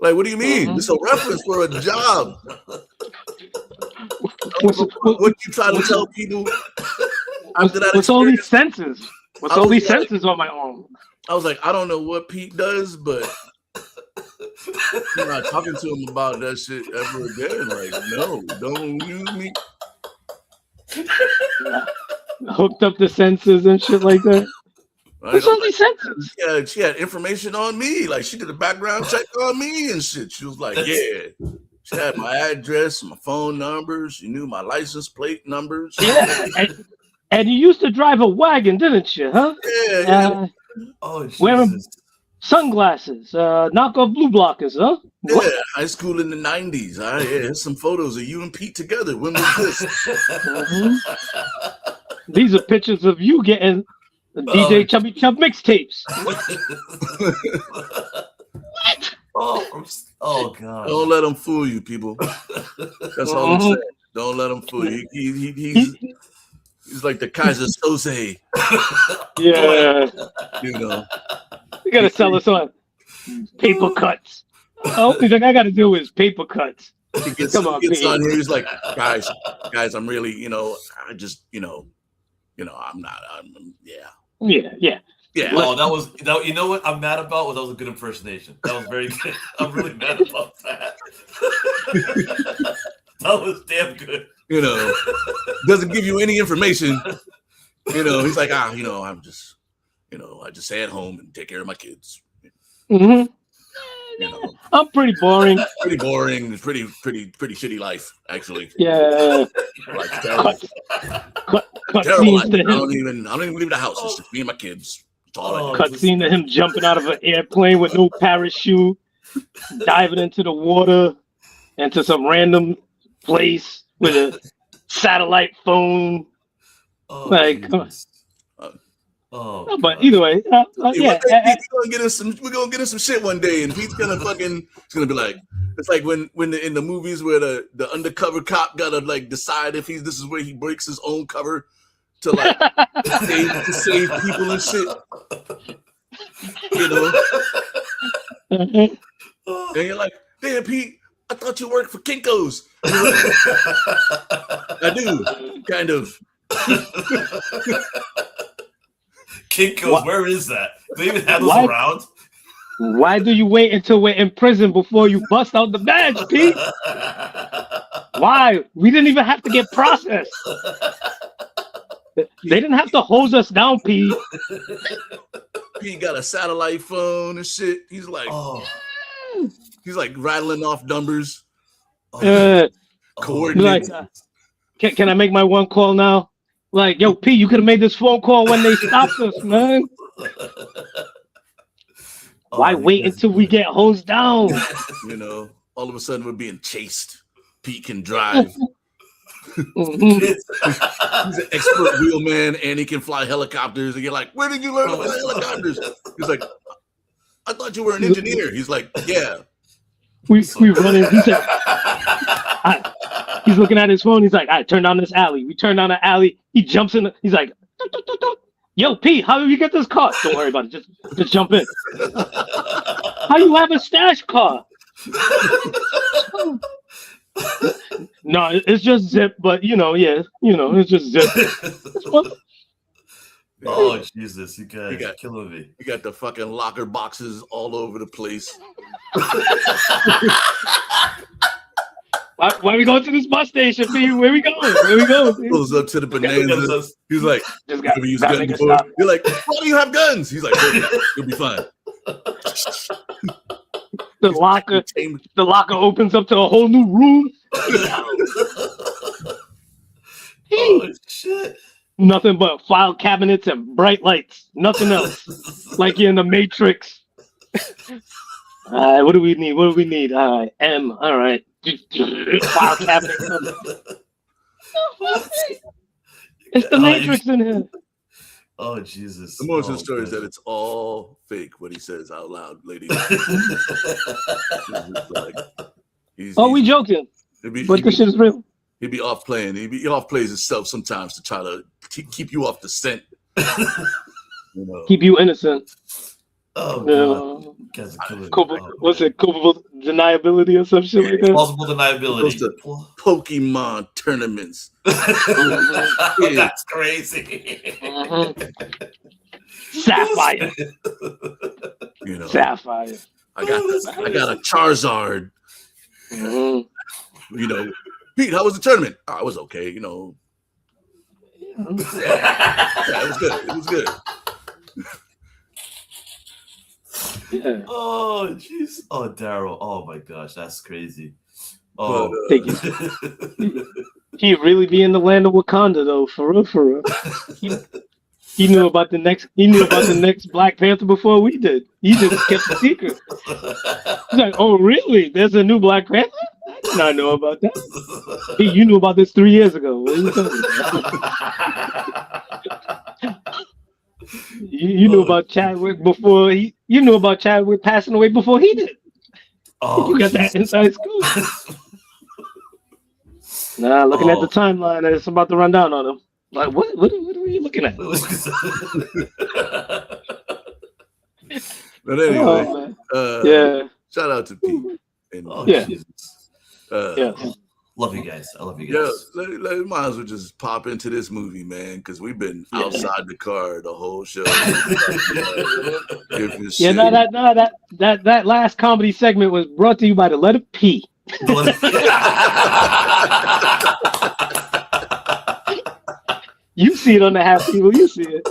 Like, what do you mean? It's a reference for a job. What you try to tell people after that? What's all these senses? What's all these senses on my arm? I was like, I don't know what Pete does, but I'm not talking to him about that shit ever again. Like, no, don't use me. Hooked up the senses and shit like that. What's all these senses? Yeah, she had information on me. Like, she did a background check on me and shit. She was like, yeah. She had my address, my phone numbers. She knew my license plate numbers. Yeah. And you used to drive a wagon, didn't you, huh? Yeah. Wearing sunglasses, knockoff blue blockers, huh? Yeah, what? High school in the 90s. Here's some photos of you and Pete together. When was this? These are pictures of you getting DJ Chubby Chub mixtapes. What? Oh God! Don't let him fool you, people. That's all I'm saying. Don't let him fool you. He's like the Kaiser Soze. Yeah. You gotta sell us on paper cuts. The only thing I gotta do is paper cuts. He gets on here. He's like, guys, I'm really, I just, I'm not, Yeah. Oh, that. You know what I'm mad about? Well, that was a good impersonation. That was very good. I'm really mad about that. That was damn good. Doesn't give you any information. He's like, I'm just, I just stay at home and take care of my kids. Mm-hmm. I'm pretty boring. Pretty boring. It's pretty shitty life, actually. Yeah. Like terrible. Cut terrible scenes to him. I don't even leave the house. It's just me and my kids. Cut scene to him jumping out of an airplane with no parachute, diving into the water, into some random place with a satellite phone. But either way, yeah. We're gonna get in some shit one day, and Pete's gonna it's gonna be like, it's like when in the movies where the undercover cop gotta like decide if this is where he breaks his own cover to like save people and shit. And you're like, "Damn, Pete, I thought you worked for Kinko's." I do, kind of. Kinko's, where is that? Do they even have those around? Why do you wait until we're in prison before you bust out the badge, Pete? Why? We didn't even have to get processed. They didn't have to hose us down, Pete. Pete got a satellite phone and shit. He's like, he's like rattling off numbers. Coordinates. Like, can I make my one call now? Like, yo, Pete, you could have made this phone call when they stopped us, man. Why wait until we get hosed down? You know, all of a sudden we're being chased. Pete can drive. He's an expert wheelman and he can fly helicopters. And you're like, where did you learn to fly helicopters? He's like, I thought you were an engineer. He's like, yeah. We run in. He said, he's looking at his phone. He's like, all right, turn down this alley. We turn down the alley. He jumps in. He's like, yo, Pete, how did you get this car? Don't worry about it. Just jump in. How you have a stash car? No, it's just zip, but it's just zip. Oh Jesus, you guys are killing me. You got the fucking locker boxes all over the place. Why we going to this bus station, Pete? Where we going? Goes up to the bananas. He's like, you ever use a gun before? You're like, why do you have guns? He's like, you'll be fine. The locker opens up to a whole new room. Oh shit. Nothing but file cabinets and bright lights. Nothing else. Like you're in the Matrix. All right, what do we need? All right, M. All right. File cabinet. It's the Matrix in here. Oh Jesus! The moral of the story is that it's all fake. What he says out loud, ladies. We joking, but this shit is real. He'd be off playing. He off plays himself sometimes to try to keep you off the scent. Keep you innocent. Oh, what's it? Culpable deniability or some shit like that? Plausible deniability. Pokemon tournaments. That's crazy. Sapphire. Sapphire. I got a Charizard. Pete, how was the tournament? Oh, it was okay. Yeah, it was good. Yeah. Oh jeez. Oh Daryl. Oh my gosh, that's crazy. Oh, he really be in the land of Wakanda though, for real. He knew about the next. He knew about the next Black Panther before we did. He just kept the secret. He's like, "Oh, really? There's a new Black Panther? I did not know about that. Hey, you knew about this 3 years ago. What are you talking about? You knew about Chadwick before he. You knew about Chadwick passing away before he did. Oh, you got that inside scoop." Nah, looking at the timeline, it's about to run down on him. Like, what are you looking at? But anyway, shout out to Pete. And, love you guys. I love you guys. Yeah, might as well just pop into this movie, man, because we've been outside the car the whole show. That last comedy segment was brought to you by the letter P. You see it on the half people. You see it.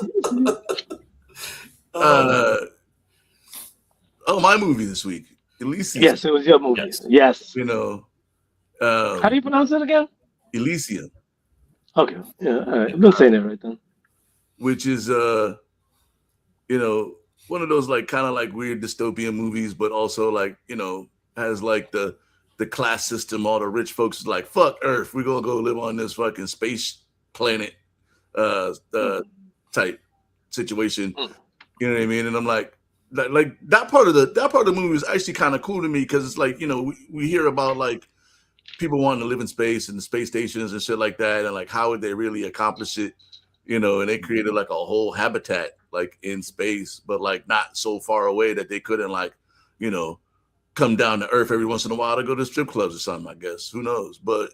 My movie this week, Elysium. Yes, it was your movie. Yes. How do you pronounce it again? Elysium. Okay. Yeah. All right. I'm not saying it right then. Which is one of those kind of weird dystopian movies, but also has the class system. All the rich folks is like, fuck Earth, we're gonna go live on this fucking space planet type situation. You know what I mean? And I'm like that part of the movie is actually kind of cool to me because it's we hear about people wanting to live in space and the space stations and shit like that, and how would they really accomplish it? And they created a whole habitat in space, but not so far away that they couldn't come down to Earth every once in a while to go to strip clubs or something, I guess. Who knows? But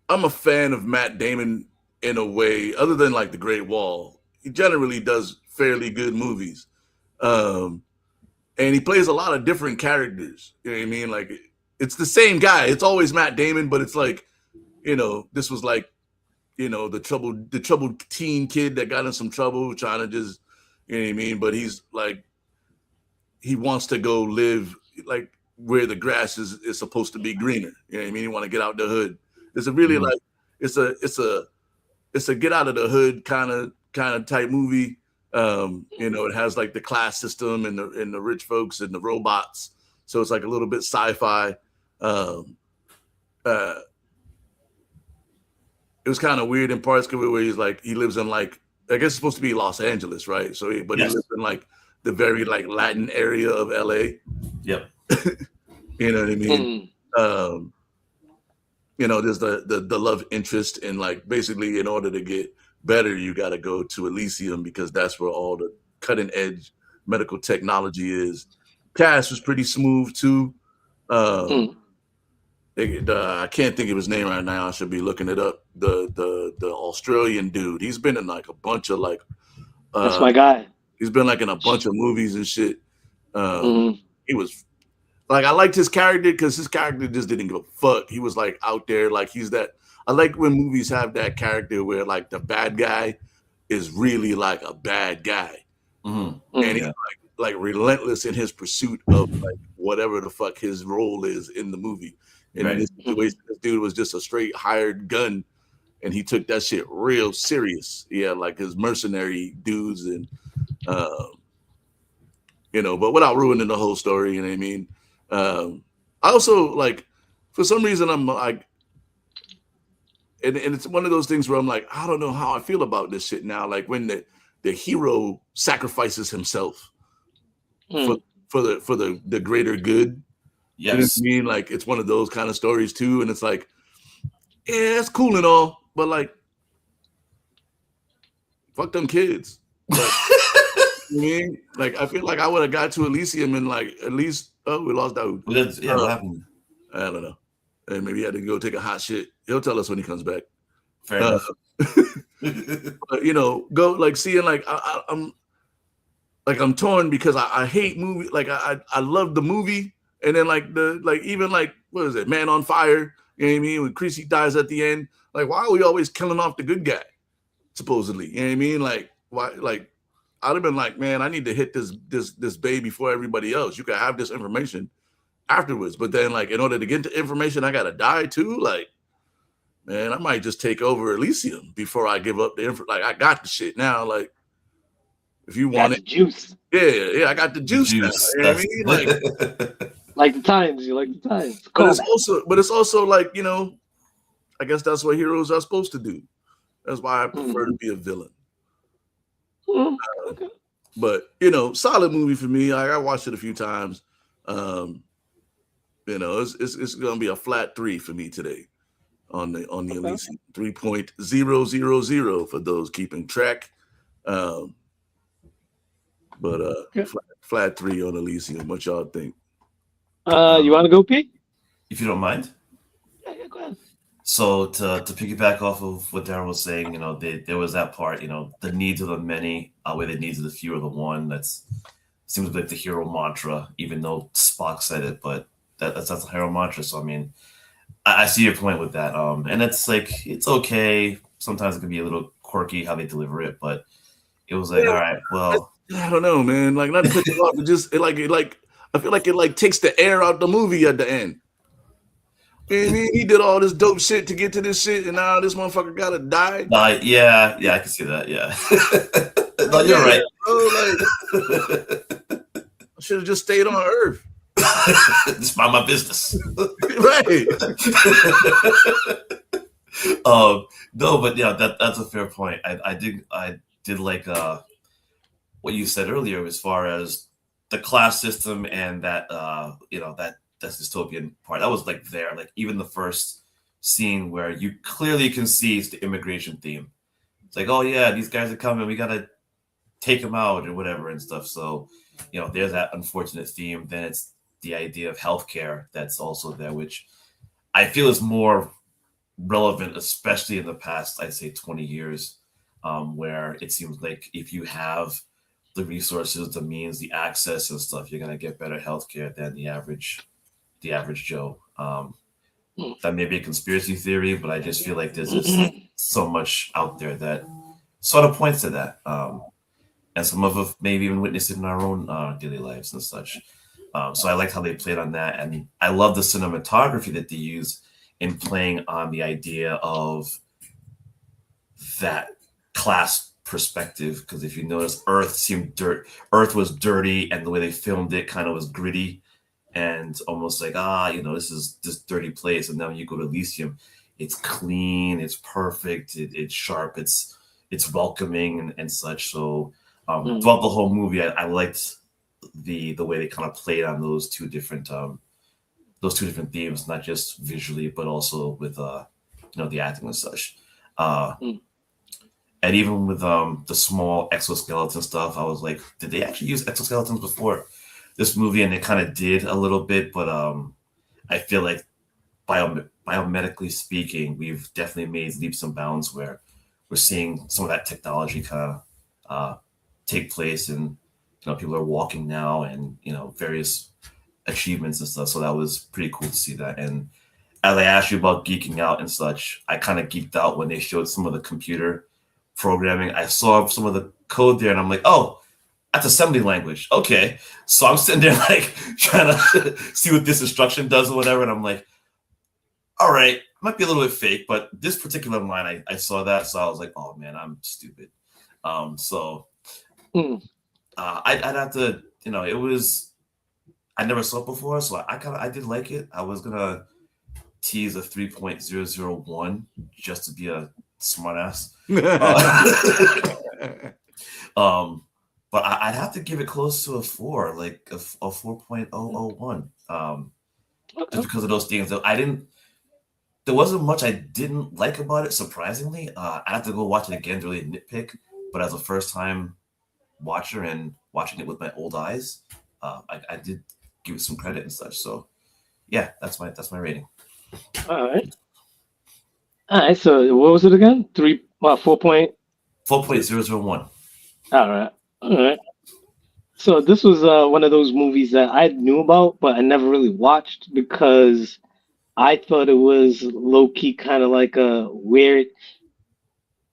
I'm a fan of Matt Damon in a way, other than The Great Wall. He generally does fairly good movies. And he plays a lot of different characters. You know what I mean? It's the same guy. It's always Matt Damon, but it's this was the troubled teen kid that got in some trouble trying to just, you know what I mean? But he's he wants to go live where the grass is supposed to be greener. You know what I mean? He want to get out the hood. It's a really it's a it's a get out of the hood kind of type movie. It has like the class system and the rich folks and the robots. So it's like a little bit sci-fi. It was kind of weird in parts where he's like, he lives in like, I guess it's supposed to be Los Angeles, right? So, he lives in like the very like Latin area of LA. Yep. You know what I mean? There's the love interest, and like basically in order to get better, you got to go to Elysium because that's where all the cutting edge medical technology is. Cast was pretty smooth too. I can't think of his name right now. I should be looking it up. The Australian dude. He's been in like a bunch of like. That's my guy. He's been like in a bunch of movies and shit. He was like, I liked his character because his character just didn't give a fuck. He was like out there, like he's that. I like when movies have that character where like the bad guy is really like a bad guy, and he's like relentless in his pursuit of like whatever the fuck his role is in the movie. And in this situation, this dude was just a straight hired gun, and he took that shit real serious. Yeah, like his mercenary dudes, and but without ruining the whole story, you know what I mean. I also like, for some reason, I'm like, and it's one of those things where I'm like, I don't know how I feel about this shit now. Like when the hero sacrifices himself for the greater good. Yes. You know what I mean? Like it's one of those kind of stories too, and it's like, yeah, it's cool and all, but like, fuck them kids. Like, I mean, like I feel like I would have got to Elysium and like at least we lost that. What happened? I don't know. And maybe he had to go take a hot shit. He'll tell us when he comes back. Fair enough. But go like seeing like I'm torn because I hate movie. Like I love the movie. And then even what is it, Man on Fire? You know what I mean? When Creasy dies at the end, like why are we always killing off the good guy? Supposedly, you know what I mean? Like why? Like I'd have been like, man, I need to hit this baby before everybody else. You can have this information afterwards, but then like in order to get the information, I gotta die too. Like, man, I might just take over Elysium before I give up the info. Like I got the shit now. Like if you want it, juice. Yeah, I got the juice. Now, you know what I mean? Like the times, you like the times. But it's also like, I guess that's what heroes are supposed to do. That's why I prefer to be a villain. Okay. But solid movie for me. I watched it a few times. It's gonna be a flat 3 for me today on the Elysium. 3.000 for those keeping track. Flat 3 on Elysium. What y'all think? You want to go, Pete? If you don't mind. Yeah, go ahead. So to piggyback off of what Darren was saying, there was that part, the needs of the many outweigh the needs of the few or the one. That's seems like the hero mantra, even though Spock said it, but that's the hero mantra. So I mean, I see your point with that. And it's like it's okay. Sometimes it can be a little quirky how they deliver it, but it was like, all right, well, I don't know, man. Like not to put you off, but just I feel like it takes the air out the movie at the end. You know what I mean? He did all this dope shit to get to this shit, and now this motherfucker gotta die. Yeah, I can see that. Yeah, no, you're right. Bro, I should have just stayed on Earth. Just mind my business. Right. No, but yeah, that's a fair point. I did like what you said earlier as far as the class system and that that dystopian part. That was like there, like even the first scene where you clearly can see it's the immigration theme. It's like, oh yeah, these guys are coming, we gotta take them out or whatever and stuff. So, there's that unfortunate theme. Then it's the idea of healthcare that's also there, which I feel is more relevant, especially in the past, I'd say 20 years, where it seems like if you have the resources, the means, the access and stuff, you're gonna get better healthcare than the average Joe. That may be a conspiracy theory, but I just feel like there's just so much out there that sort of points to that. And some of us maybe even witnessed it in our own daily lives and such. So I liked how they played on that. And I love the cinematography that they use in playing on the idea of that class perspective, because if you notice, Earth was dirty, and the way they filmed it kind of was gritty and almost like, this is this dirty place. And now when you go to Elysium, it's clean, it's perfect, it's sharp, it's welcoming and such. So throughout the whole movie, I liked the way they kind of played on those two different themes, not just visually but also with the acting and such. And even with the small exoskeleton stuff, I was like, did they actually use exoskeletons before this movie? And they kind of did a little bit, but I feel like biomedically speaking, we've definitely made leaps and bounds where we're seeing some of that technology kind of take place, and people are walking now, and various achievements and stuff. So that was pretty cool to see that. And as I asked you about geeking out and such, I kind of geeked out when they showed some of the computer programming. I saw some of the code there, and I'm like, oh, that's assembly language. Okay. So I'm sitting there like trying to see what this instruction does or whatever. And I'm like, all right, might be a little bit fake, but this particular line, I saw that. So I was like, oh man, I'm stupid. I'd have to, it was, I never saw it before. So I did like it. I was going to tease a 3.001 just to be a smartass. But I'd have to give it close to a 4, like a 4.001. Just because of those things. There wasn't much I didn't like about it, surprisingly. I'd have to go watch it again to really nitpick. But as a first time watcher and watching it with my old eyes, I did give it some credit and such. So yeah, that's my rating. All right. So what was it again? 4.001. All right. So this was one of those movies that I knew about, but I never really watched because I thought it was low-key kind of like a weird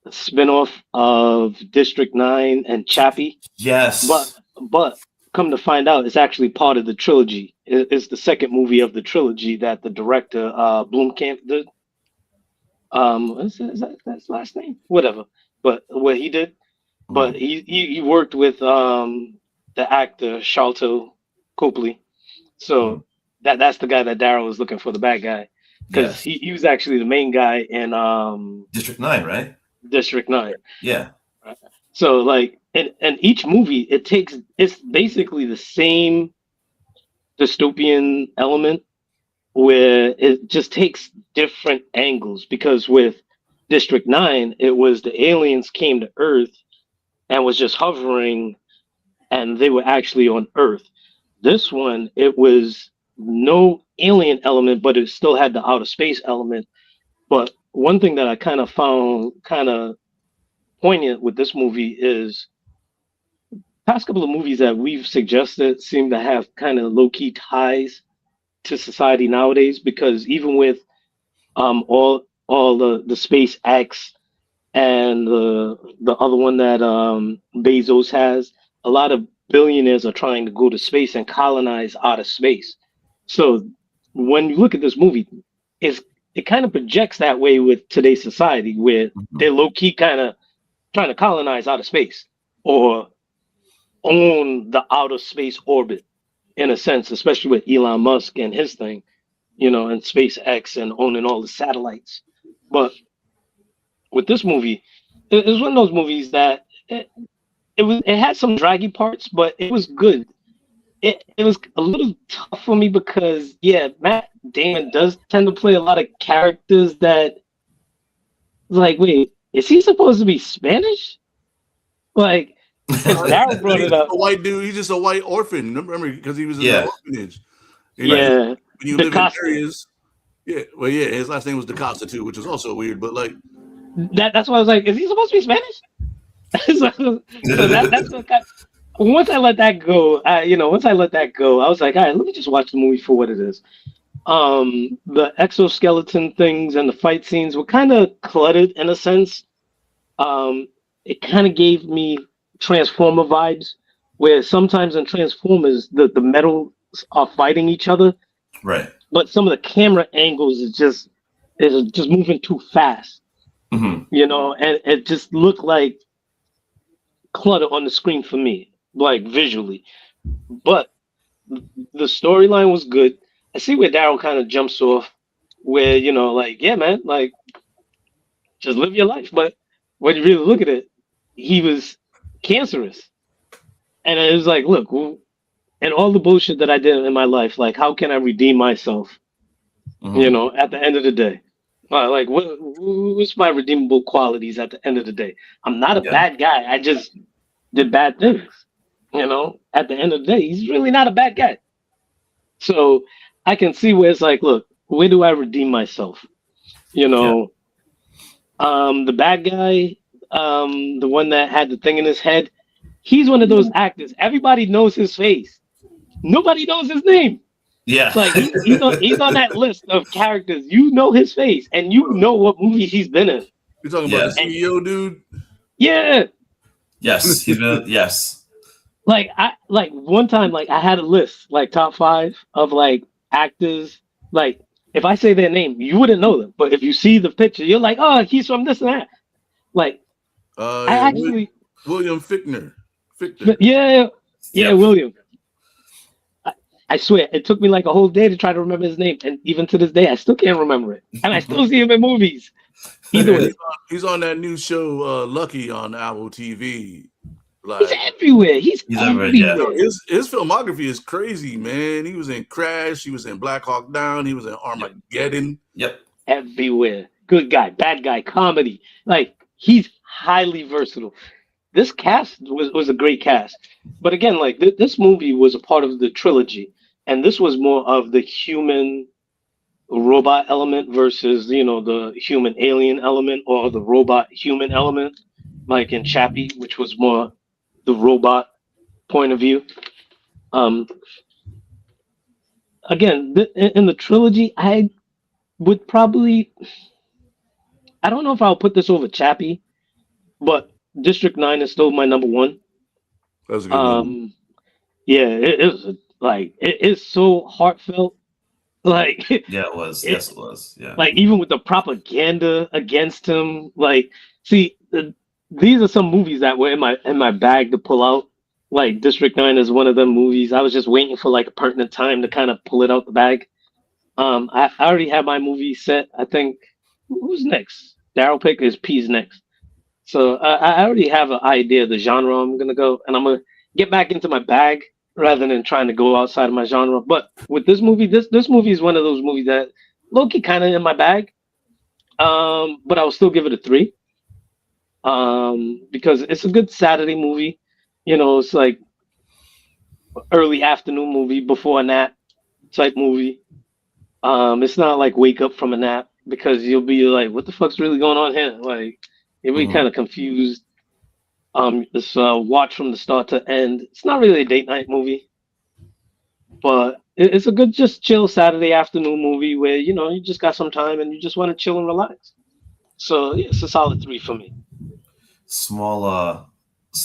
spinoff of District 9 and Chappie. Yes. But come to find out, it's actually part of the trilogy. It's the second movie of the trilogy that the director Blomkamp did. Is that his last name? Whatever. But what he did. But he worked with the actor Sharlto Copley. So that's the guy that Daryl was looking for, the bad guy. Because he was actually the main guy in District 9, right? District 9. Yeah. So like and each movie it's basically the same dystopian element where it just takes different angles, because with District 9 it was the aliens came to Earth and was just hovering and they were actually on Earth. This one, it was no alien element, but it still had the outer space element. But one thing that I kind of found kind of poignant with this movie is past couple of movies that we've suggested seem to have kind of low-key ties to society nowadays, because even with all the SpaceX and the other one that Bezos has, a lot of billionaires are trying to go to space and colonize outer space. So when you look at this movie, it kind of projects that way with today's society, where they're low-key kind of trying to colonize outer space or own the outer space orbit in a sense, especially with Elon Musk and his thing, and SpaceX and owning all the satellites. But with this movie, it was one of those movies that it had some draggy parts, but it was good. It was a little tough for me because Matt Damon does tend to play a lot of characters that, like, wait, is he supposed to be Spanish? Like, Daryl brought it up. A white dude, he's just a white orphan. Remember, because he was in the orphanage. When you live in areas. His last name was DaCosta too, which was also weird. But like that's why I was like, is he supposed to be Spanish? so that's what once I let that go, I was like, all right, let me just watch the movie for what it is. The exoskeleton things and the fight scenes were kind of cluttered in a sense. It kind of gave me Transformer vibes, where sometimes in Transformers the metals are fighting each other, right? But some of the camera angles is just moving too fast. you know, and it just looked like clutter on the screen for me, like visually. But the storyline was good. I see where Daryl kind of jumps off, where you know, like, yeah, man, like just live your life. But when you really look at it, he was cancerous, and it was like, look, and all the bullshit that I did in my life, like, how can I redeem myself? You know, at the end of the day, like, what's my redeemable qualities at the end of the day? I'm not a bad guy. I just did bad things. You know, at the end of the day, he's really not a bad guy. So I can see where it's like, look, where do I redeem myself? You know, the bad guy, the one that had the thing in his head, he's one of those actors. Everybody knows his face. Nobody knows his name. Yeah. Like he's on that list of characters. You know his face and you know what movies he's been in. You're talking about the CEO dude? Yeah. Yes, he's been yes. Like one time, like I had a list, like top 5 of like actors. Like if I say their name, you wouldn't know them. But if you see the picture, you're like, oh, he's from this and that. Like I actually William Fichtner. Yeah, William. I swear, it took me like a whole day to try to remember his name, and even to this day, I still can't remember it. And I still see him in movies. Either way, he's on that new show, Lucky, on Apple TV. Like, he's everywhere. He's everywhere. Yeah. His filmography is crazy, man. He was in Crash. He was in Black Hawk Down. He was in Armageddon. Yep. Everywhere. Good guy, bad guy, comedy. Like, he's highly versatile. This cast was a great cast. But again, like, this movie was a part of the trilogy. And this was more of the human robot element versus, you know, the human alien element or the robot human element, like in Chappie, which was more the robot point of view. Again, in the trilogy, I would probably, I don't know if I'll put this over Chappie, but District 9 is still my number 1. That's a good one. Yeah, it is. Like it is so heartfelt. Like yeah, it was. Yes, it was. Yeah. Like even with the propaganda against him. Like, see, these are some movies that were in my bag to pull out. Like District 9 is one of them movies. I was just waiting for like a pertinent time to kind of pull it out the bag. I already have my movie set. I think who's next? Daryl pick is P's next. So I already have an idea of the genre I'm gonna go, and I'm gonna get back into my bag rather than trying to go outside of my genre. But with this movie, this movie is one of those movies that low-key kind of in my bag. But I'll still give it a 3. Because it's a good Saturday movie. You know, it's like early afternoon movie before a nap type movie. It's not like wake up from a nap because you'll be like, what the fuck's really going on here? Like, you'll be kind of confused. It's watch from the start to end. It's not really a date night movie, but it's a good, just chill Saturday afternoon movie where, you know, you just got some time and you just want to chill and relax. So yeah, it's a solid 3 for me. Small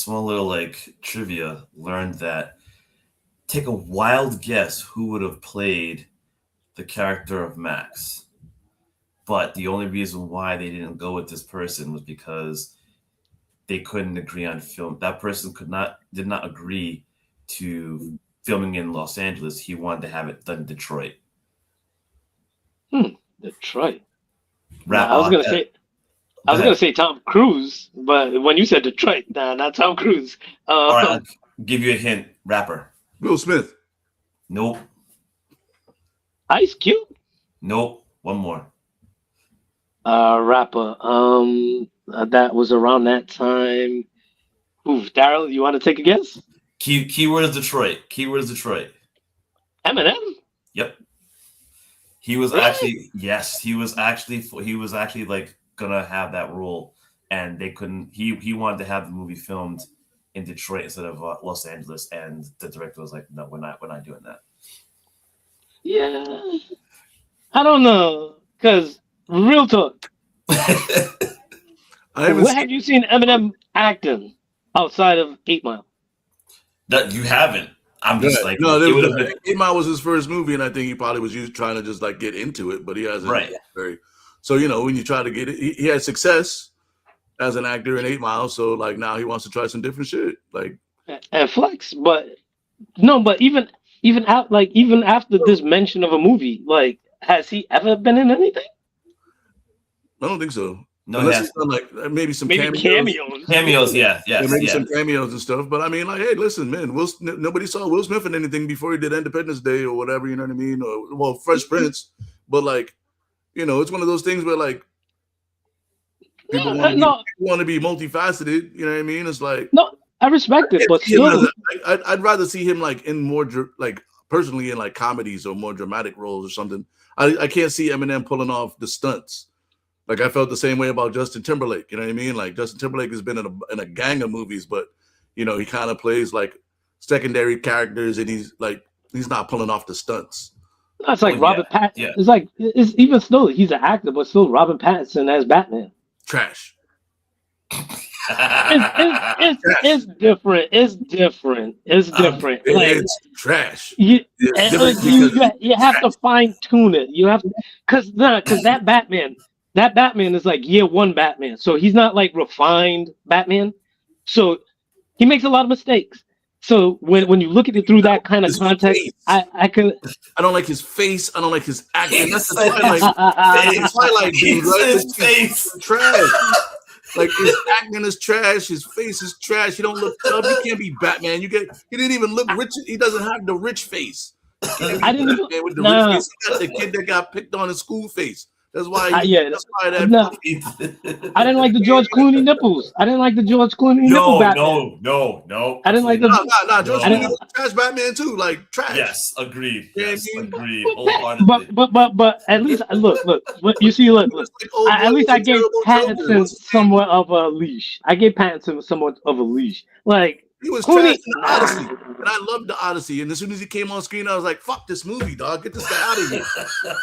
little like trivia. Learned that. Take a wild guess who would have played the character of Max. But the only reason why they didn't go with this person was because they couldn't agree on film. That person did not agree to filming in Los Angeles. He wanted to have it done in Detroit. Detroit. I was gonna say Tom Cruise, but when you said Detroit, nah, not Tom Cruise. All right, I'll give you a hint. Rapper. Will Smith. Nope. Ice Cube. Nope. One more. Rapper. That was around that time. Daryl, you want to take a guess? Keyword is Detroit. Eminem. Yep. He was actually he was actually like gonna have that role, and they couldn't. He wanted to have the movie filmed in Detroit instead of Los Angeles, and the director was like, "No, we're not doing that." Yeah, I don't know, cause real talk. Where have you seen Eminem acting outside of 8 Mile? That you haven't. I'm just like, no. 8 Mile was his first movie, and I think he probably was trying to just like get into it, but he hasn't very So when you try to get it, he had success as an actor in 8 Mile. So like now he wants to try some different shit. Like and flex, but no, but even out like even after this mention of a movie, like has he ever been in anything? I don't think so. No, unless he's done like maybe some cameos. Cameos, yeah, maybe some cameos and stuff. But I mean, like, hey, listen, man, nobody saw Will Smith in anything before he did Independence Day or whatever. You know what I mean? Or well, Fresh Prince. But like, it's one of those things where like people want to be multifaceted. You know what I mean? It's like no, I respect it, but still, I'd rather see him like in more like personally in like comedies or more dramatic roles or something. I can't see Eminem pulling off the stunts. Like I felt the same way about Justin Timberlake. You know what I mean? Like Justin Timberlake has been in a gang of movies, but he kind of plays like secondary characters, and he's not pulling off the stunts. That's like Robert Pattinson. Yeah. It's even still he's an actor, but still Robert Pattinson as Batman. Trash. It's different. It's different. It's trash. You have to fine tune it. You have to, because that Batman is like year one Batman. So he's not like refined Batman. So he makes a lot of mistakes. So when you look at it through that kind of context, I don't like his face. I don't like his acting. That's the Twilight dude, right? His face trash. Like his acting is trash. His face is trash. He don't look tough. He can't be Batman. He didn't even look rich. He doesn't have the rich face. I didn't even with the rich face. He got the kid that got picked on in school face. That's why. I didn't like the George Clooney nipples. I didn't like the George Clooney nipple Batman. No. I didn't like the. George Clooney was trash Batman too. Like trash. Yes, agreed. Yes, agreed. But at least look. You see, look. At least I gave Pattinson somewhat of a leash. Like. He was trash in the Odyssey, and I loved the Odyssey. And as soon as he came on screen, I was like, "Fuck this movie, dog! Get this guy out of here!"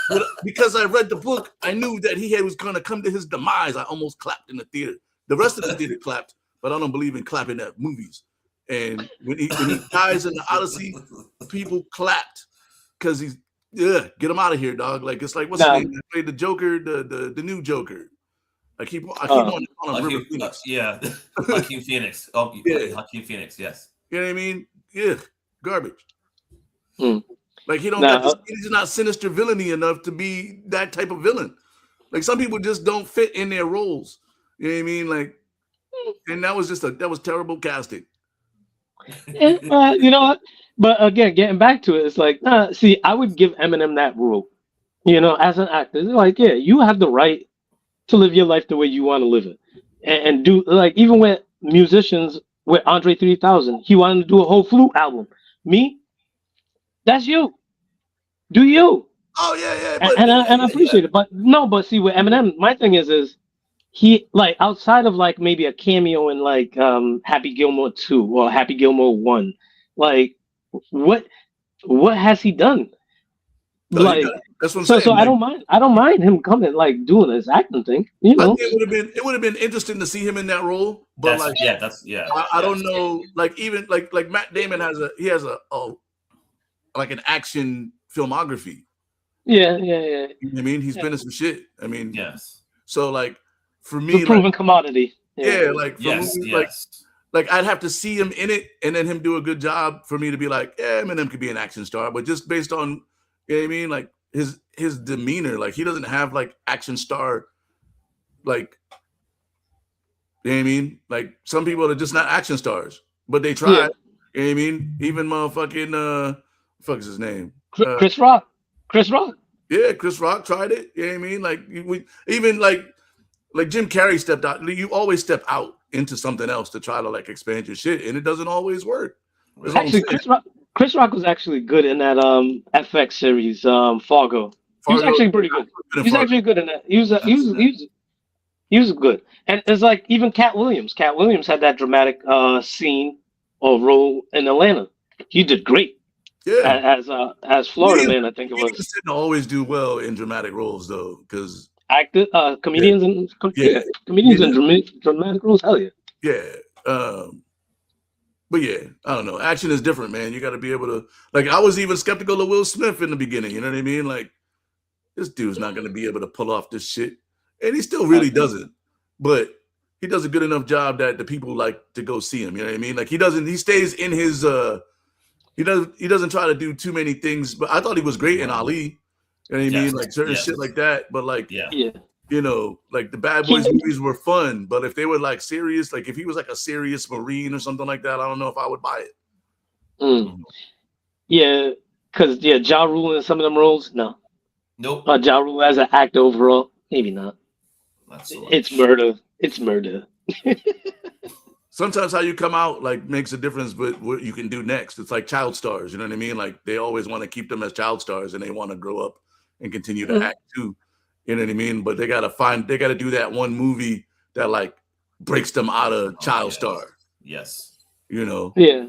But because I read the book, I knew that he was going to come to his demise. I almost clapped in the theater. The rest of the theater clapped, but I don't believe in clapping at movies. And when he dies in the Odyssey, people clapped because he's get him out of here, dog. Like it's like what's his name? He played the Joker, the new Joker. I keep on calling him River Phoenix. Joaquin Phoenix. Oh, yeah. Joaquin Phoenix, yes. You know what I mean? Yeah, garbage. Like he don't got this, he's not sinister villainy enough to be that type of villain. Like some people just don't fit in their roles. You know what I mean? Like, and that was terrible casting. You know what? But again, getting back to it, it's like, see, I would give Eminem that rule. As an actor, it's like, yeah, you have the right to live your life the way you want to live it, and do like even with musicians with Andre 3000, he wanted to do a whole flute album. Me, that's you. Do you? Oh yeah. And I appreciate it, but see with Eminem, my thing is he like outside of like maybe a cameo in like Happy Gilmore 2 or Happy Gilmore 1, like what has he done? Like that's what I'm saying. So I don't mind him coming like doing his acting thing. I think it would have been interesting to see him in that role, but I don't know. Like even like Matt Damon has an action filmography. Yeah. You know what I mean, he's been in some shit. I mean, yes. So like for me, the proven commodity. Yeah, like for movies, like I'd have to see him in it and then him do a good job for me to be like, yeah, Eminem could be an action star, but just based on, you know what I mean, like his demeanor, like he doesn't have like action star, like, you know what I mean, like some people are just not action stars, but they try. You know what I mean? Even motherfucking fuck is his name? Chris Rock. Yeah, Chris Rock tried it. You know what I mean? Like even like Jim Carrey stepped out. You always step out into something else to try to like expand your shit, and it doesn't always work. Actually, Chris Rock was actually good in that FX series, Fargo. He was actually pretty good. He's actually good in that. He was good. And it's like even Cat Williams. Cat Williams had that dramatic scene or role in Atlanta. He did great. Yeah. As Florida Man, I think it was. He tend to always do well in dramatic roles though, because comedians and comedians in dramatic roles. Hell yeah. Yeah. But yeah, I don't know. Action is different, man. You got to be able to, like, I was even skeptical of Will Smith in the beginning. You know what I mean? Like, this dude's not going to be able to pull off this shit. and he still really doesn't. But he does a good enough job that the people like to go see him. You know what I mean? Like he stays in his he doesn't try to do too many things. But I thought he was great in Ali. You know what I mean? Like certain shit like that. But like you know, like the Bad Boys movies were fun, but if they were like serious, like if he was like a serious Marine or something like that, I don't know if I would buy it. Yeah, because Ja Rule in some of them roles, no. Nope. Ja Rule as an actor overall, maybe not. It's murder. It's murder. Sometimes how you come out like makes a difference with what you can do next. It's like child stars, you know what I mean? Like they always want to keep them as child stars and they want to grow up and continue to act too. You know what I mean? But they gotta do that one movie that like breaks them out of child star. Yes. You know? Yeah.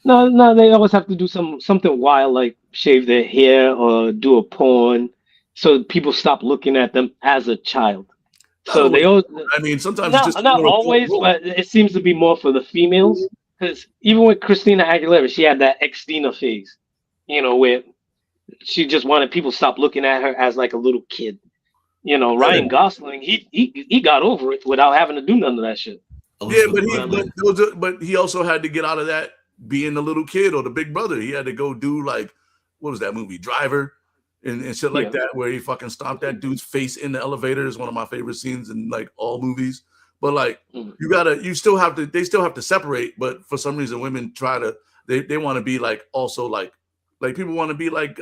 No, they always have to do something wild, like shave their hair or do a porn, so people stop looking at them as a child. So they always. I mean, sometimes not, it's just not always, but it seems to be more for the females. Because even with Christina Aguilera, she had that Xtina phase, you know, where she just wanted people to stop looking at her as like a little kid. You know, Ryan Gosling, he got over it without having to do none of that shit. Yeah, but he also had to get out of that being the little kid or the big brother. He had to go do like, what was that movie, Driver, and shit like that, where he fucking stomped that dude's face in the elevator. Is one of my favorite scenes in like all movies. But like they still have to separate. But for some reason, women they want to be like also like people want to be like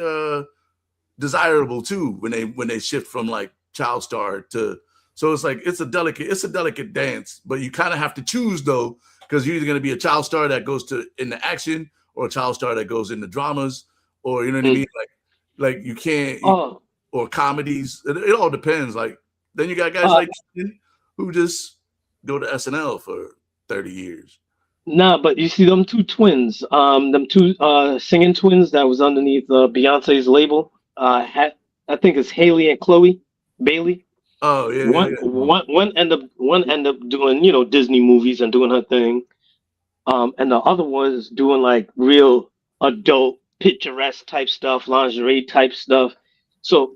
desirable too when they shift from like child star to. So it's like it's a delicate dance, but you kind of have to choose though, because you're either going to be a child star that goes in the action or a child star that goes in the dramas, or you know what I mean, like you can't or comedies. It all depends. Like then you got guys like who just go to SNL for 30 years. Nah, but you see them two twins, them two singing twins that was underneath Beyonce's label. I think it's Haley and Chloe Bailey. Oh yeah. One end up doing Disney movies and doing her thing, and the other one is doing like real adult picturesque type stuff, lingerie type stuff. So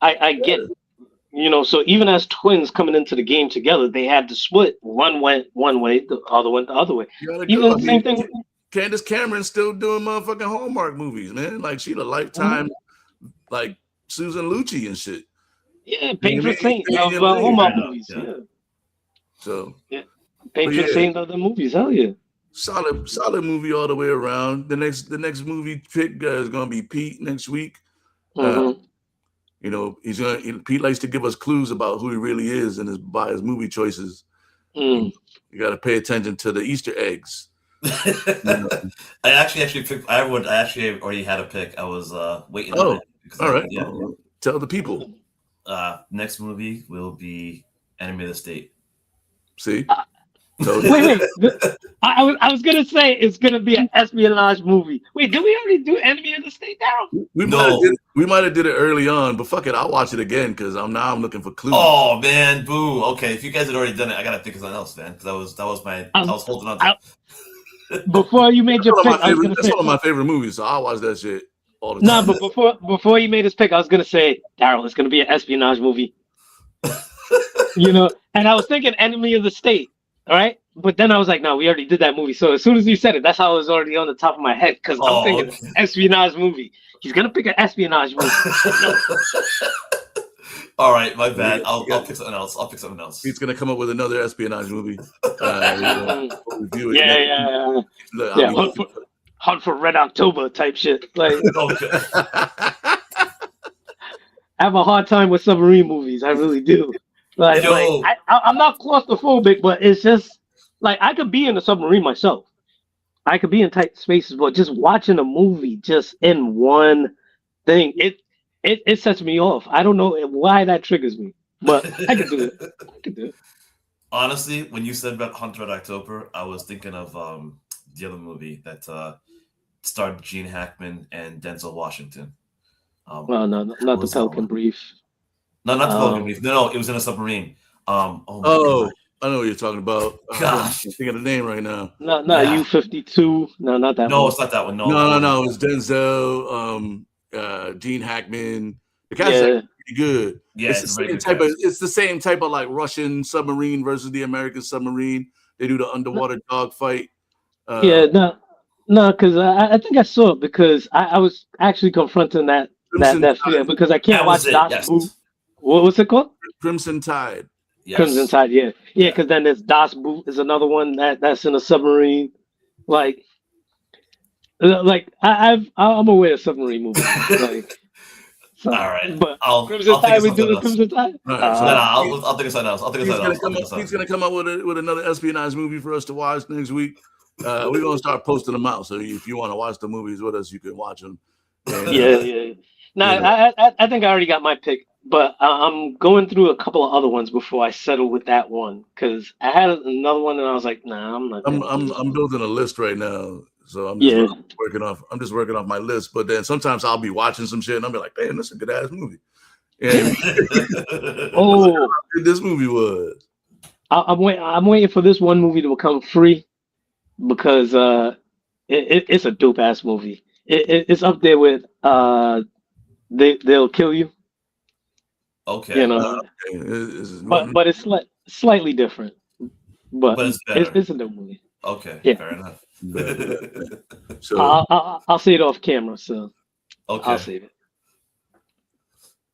I get it. So even as twins coming into the game together, they had to split. One went one way, the other went the other way. Even the same thing. Candace Cameron's still doing motherfucking Hallmark movies, man. Like she the lifetime, like Susan Lucci and shit. Yeah, Patron Saint of Hallmark movies. Yeah. So Patron Saint of the movies. Hell yeah. Solid movie all the way around. The next movie pick is gonna be Pete next week. Pete likes to give us clues about who he really is by his movie choices. You got to pay attention to the Easter eggs. I actually picked. I already had a pick. I was waiting. Oh, all right. Yeah. Tell the people. Next movie will be Enemy of the State. See? Wait. I was gonna say it's gonna be an espionage movie. Wait, did we already do Enemy of the State, Daryl? We might have did it early on, but fuck it, I'll watch it again because I'm looking for clues. Oh man, boo. Okay, if you guys had already done it, I gotta think of something else, man. Because I was holding on to. Before you made your pick, that's one of my favorite movies, so I'll watch that shit all the time. Nah, but before you made his pick, I was gonna say, Daryl, it's gonna be an espionage movie. And I was thinking Enemy of the State. All right, but then I was like, no, we already did that movie. So as soon as you said it, that's how it was already on the top of my head because I'm thinking espionage movie. He's gonna pick an espionage movie. All right, my bad. I'll pick something else. He's gonna come up with another espionage movie. Review it. Yeah. Hunt for Red October type shit. Like, I have a hard time with submarine movies. I really do. I'm not claustrophobic, but it's just like I could be in a submarine myself. I could be in tight spaces, but just watching a movie just in one thing, it sets me off. I don't know why that triggers me, but I could do it. Honestly, when you said about Hunt for Red October, I was thinking of the other movie that starred Gene Hackman and Denzel Washington. Well, no, not the Talkin Brief. No, not the Pelican Brief. No, it was in a submarine. I know what you're talking about. Gosh, I'm thinking of the name right now. No, U-52. No, not that one. No, it's not that one. No. It's Denzel, Gene Hackman. The cast pretty good. Yeah, it's the same type of like Russian submarine versus the American submarine. They do the underwater dogfight. No, because I think I saw it because I was actually confronting that fear because I can't watch Das Boot. What's it called? Crimson Tide. Yes. Crimson Tide, yeah. Because then there's Das Boot is another one that's in a submarine. Like I'm aware of submarine movies. Like, so, all right, but Crimson Tide, we do the Crimson Tide. I'll think of something else. He's gonna come up with another espionage movie for us to watch next week. We're gonna start posting them out. So if you want to watch the movies with us, you can watch them. And, yeah. No, I think I already got my pick, but I'm going through a couple of other ones before I settle with that one because I had another one and I was like, nah, I'm not. I'm building a list right now, so I'm just working off my list. But then sometimes I'll be watching some shit and I'll be like, damn, that's a good ass movie. And this movie was. I'm waiting for this one movie to become free because it's a dope ass movie. It's up there with They'll Kill You. Okay. You know, but it's slightly different. But it's a dope movie. Okay. Yeah. Fair enough. So I'll say it off camera. So okay. I'll save it.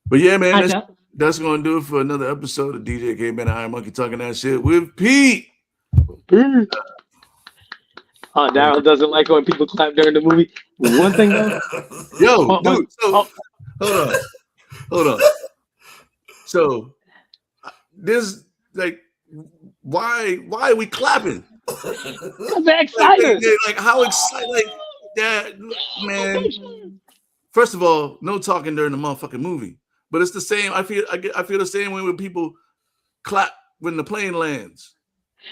But yeah, man, that's gonna do it for another episode of DJ Caveman and IronMonkey talking that shit with Pete. Daryl doesn't like when people clap during the movie. One thing though. Yo, dude. So hold on. So this like why are we clapping? I'm excited. Like how excited? Like that, man. First of all, no talking during the motherfucking movie. But it's the same. I feel the same way when people clap when the plane lands.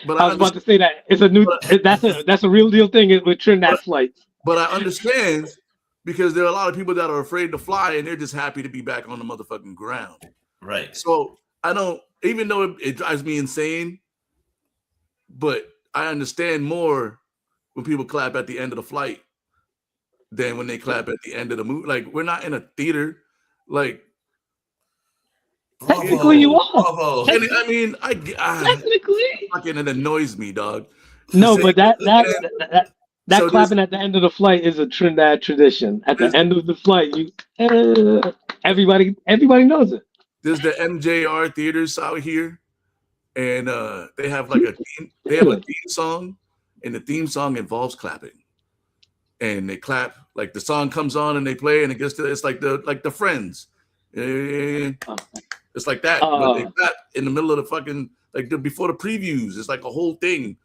But I was about to say that it's a new. That's a real deal thing with Trinidad flights. But I understand because there are a lot of people that are afraid to fly and they're just happy to be back on the motherfucking ground. Right. So I don't, even though it drives me insane, but I understand more when people clap at the end of the flight than when they clap at the end of the movie. Like we're not in a theater. Like technically you are. Bravo. I mean, technically, fucking it annoys me, dog. No, but that so clapping at the end of the flight is a Trinidad tradition. At the end of the flight, everybody knows it. There's the MJR theaters out here, and they have like a theme song, and the theme song involves clapping, and they clap like the song comes on and they play, and it's like the Friends. It's like that. But they clap in the middle of the fucking before the previews. It's like a whole thing,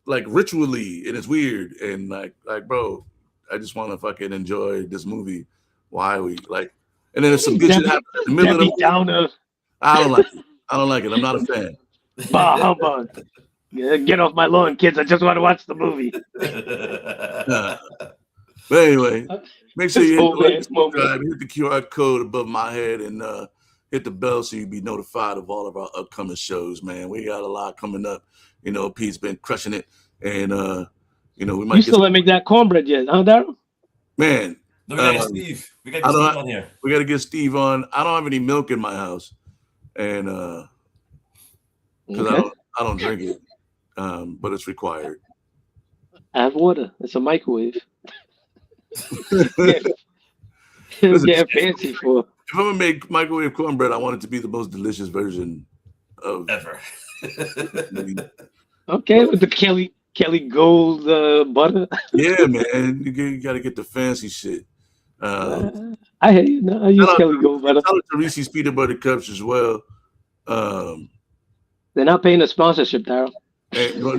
like ritually, and it's weird. And like bro, I just want to fucking enjoy this movie. Why are we like? And then if some good shit happens in the middle of the movie, I don't like it. I don't like it. I'm not a fan. Bah humbug. Get off my lawn, kids. I just want to watch the movie. But anyway, make sure you subscribe, hit the QR code above my head, and hit the bell so you'll be notified of all of our upcoming shows, man. We got a lot coming up. You know, Pete's been crushing it. And, we might You still haven't make that cornbread yet, huh, Daryl? Man. No, we got to get Steve. We got to get Steve on here. We got to get Steve on. I don't have any milk in my house. And because I don't drink it. But it's required. I have water. It's a microwave. Listen, get fancy for. If I'm gonna make microwave cornbread, I want it to be the most delicious version of ever. Okay, with the Kelly Gold butter. Yeah, man, you gotta get the fancy shit. I hear you. No, I use Kelly Gold butter. Shout out to Reese's peanut butter cups as well. They're not paying a sponsorship, Daryl.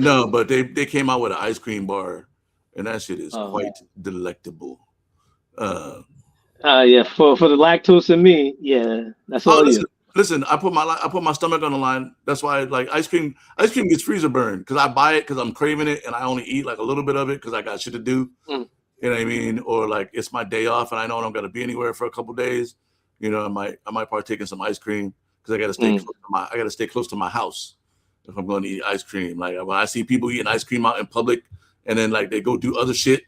No, but they came out with an ice cream bar, and that shit is quite delectable. Yeah, for the lactose in me, yeah, that's all. Listen, I put my stomach on the line. That's why like ice cream gets freezer burned because I buy it because I'm craving it and I only eat like a little bit of it because I got shit to do. You know what I mean? Or like it's my day off and I know I'm gonna be anywhere for a couple days. You know, I might partake in some ice cream because I gotta stay close to my house if I'm going to eat ice cream. Like when I see people eating ice cream out in public and then like they go do other shit,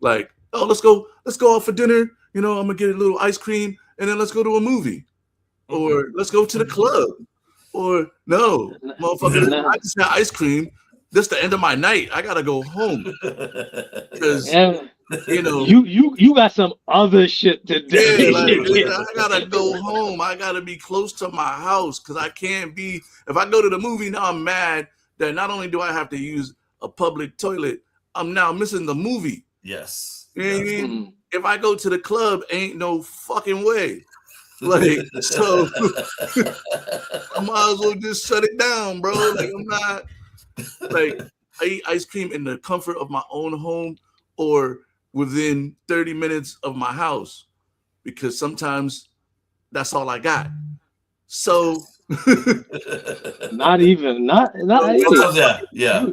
like let's go out for dinner. You know, I'm gonna get a little ice cream and then let's go to a movie. or let's go to the club, or no, motherfucker, I just had ice cream. This the end of my night. I gotta go home because you got some other shit to do. Yeah, like, I gotta go home. I gotta be close to my house because I can't be. If I go to the movie now, I'm mad that not only do I have to use a public toilet, I'm now missing the movie. Yes. You know what I mean? If I go to the club, ain't no fucking way. Like, so I might as well just shut it down, bro. Like, I'm not like I eat ice cream in the comfort of my own home or within 30 minutes of my house because sometimes that's all I got. So not that. Yeah.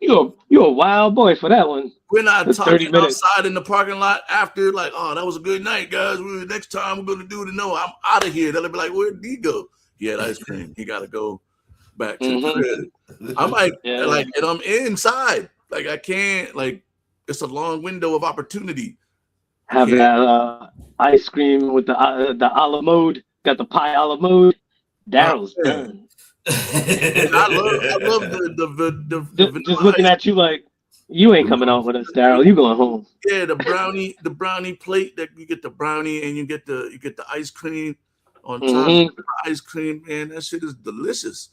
You're a wild boy for that one. We're not talking outside in the parking lot after, like, oh, that was a good night, guys. Next time we're gonna do it. No, I'm out of here. They'll be like, where'd he go? He had ice cream. He gotta go back to the crib. I'm like, and I'm inside. Like, I can't, like, it's a long window of opportunity. Have that ice cream with the a la mode. Got the pie a la mode. Daryl's done. I love the just looking at you like you ain't coming out with us, Daryl. You going home? Yeah, the brownie plate that you get the brownie and you get the ice cream on top of the ice cream. Man, that shit is delicious.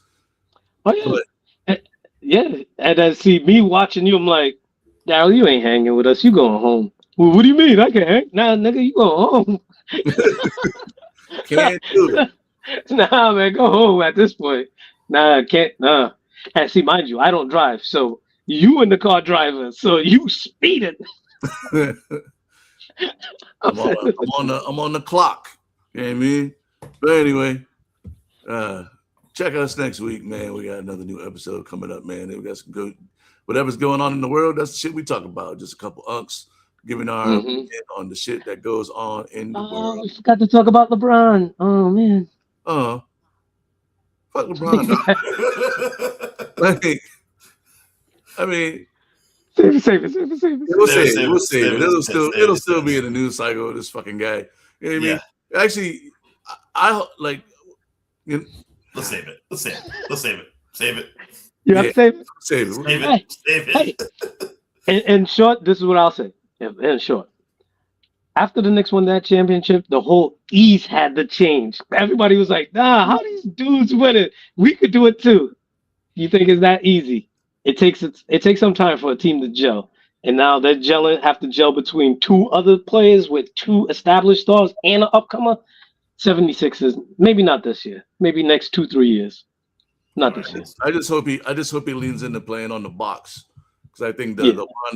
Oh yeah, and then see me watching you. I'm like, Daryl, you ain't hanging with us. You going home? Well, what do you mean? I can hang? Nah, nigga, you going home? Can't do it. Nah, man, go home at this point. Nah, I can't. Nah. And see, mind you, I don't drive, so you in the car driver, so you speeding. I'm on the clock. You know what I mean? But anyway, check us next week, man. We got another new episode coming up, man. We got some good, whatever's going on in the world. That's the shit we talk about. Just a couple unks giving our opinion on the shit that goes on in the world. We forgot to talk about LeBron. Oh man. Fuck LeBron. Like, I mean, save it. We'll save it. It'll still be in the news cycle of this fucking guy. You know what I mean? Actually, I like. Let's save it. Save it. You have to save it. Save it. Hey. In short, this is what I'll say. In short, after the Knicks won that championship, the whole East had to change. Everybody was like, "Nah, how these dudes win it? We could do it too." You think it's that easy? It takes some time for a team to gel, and now they're have to gel between two other players with two established stars and an upcomer. 76ers, maybe not this year, maybe next 2-3 years, not this year. I just hope he leans into playing on the box. Because I think the LeBron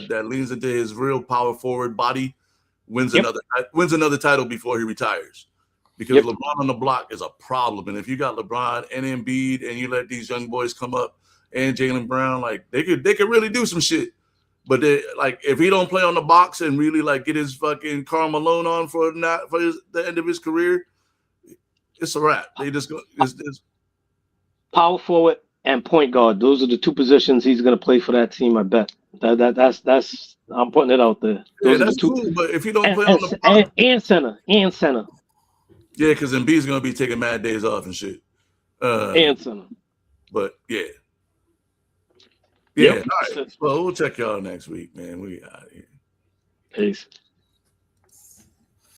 that leans into his real power forward body wins another title before he retires. Because LeBron on the block is a problem, and if you got LeBron and Embiid and you let these young boys come up and Jaylen Brown, like they could really do some shit. But like if he don't play on the box and really like get his fucking Karl Malone on for the end of his career, it's a wrap. They just go it's power forward and point guard. Those are the two positions he's going to play for that team. I bet. That's. I'm putting it out there. Those are the two. Cool, but if he don't play on the block, and center. Yeah, because Embiid's going to be taking mad days off and shit. And center. But yeah. All right. Well, we'll check y'all next week, man. We out here. Peace.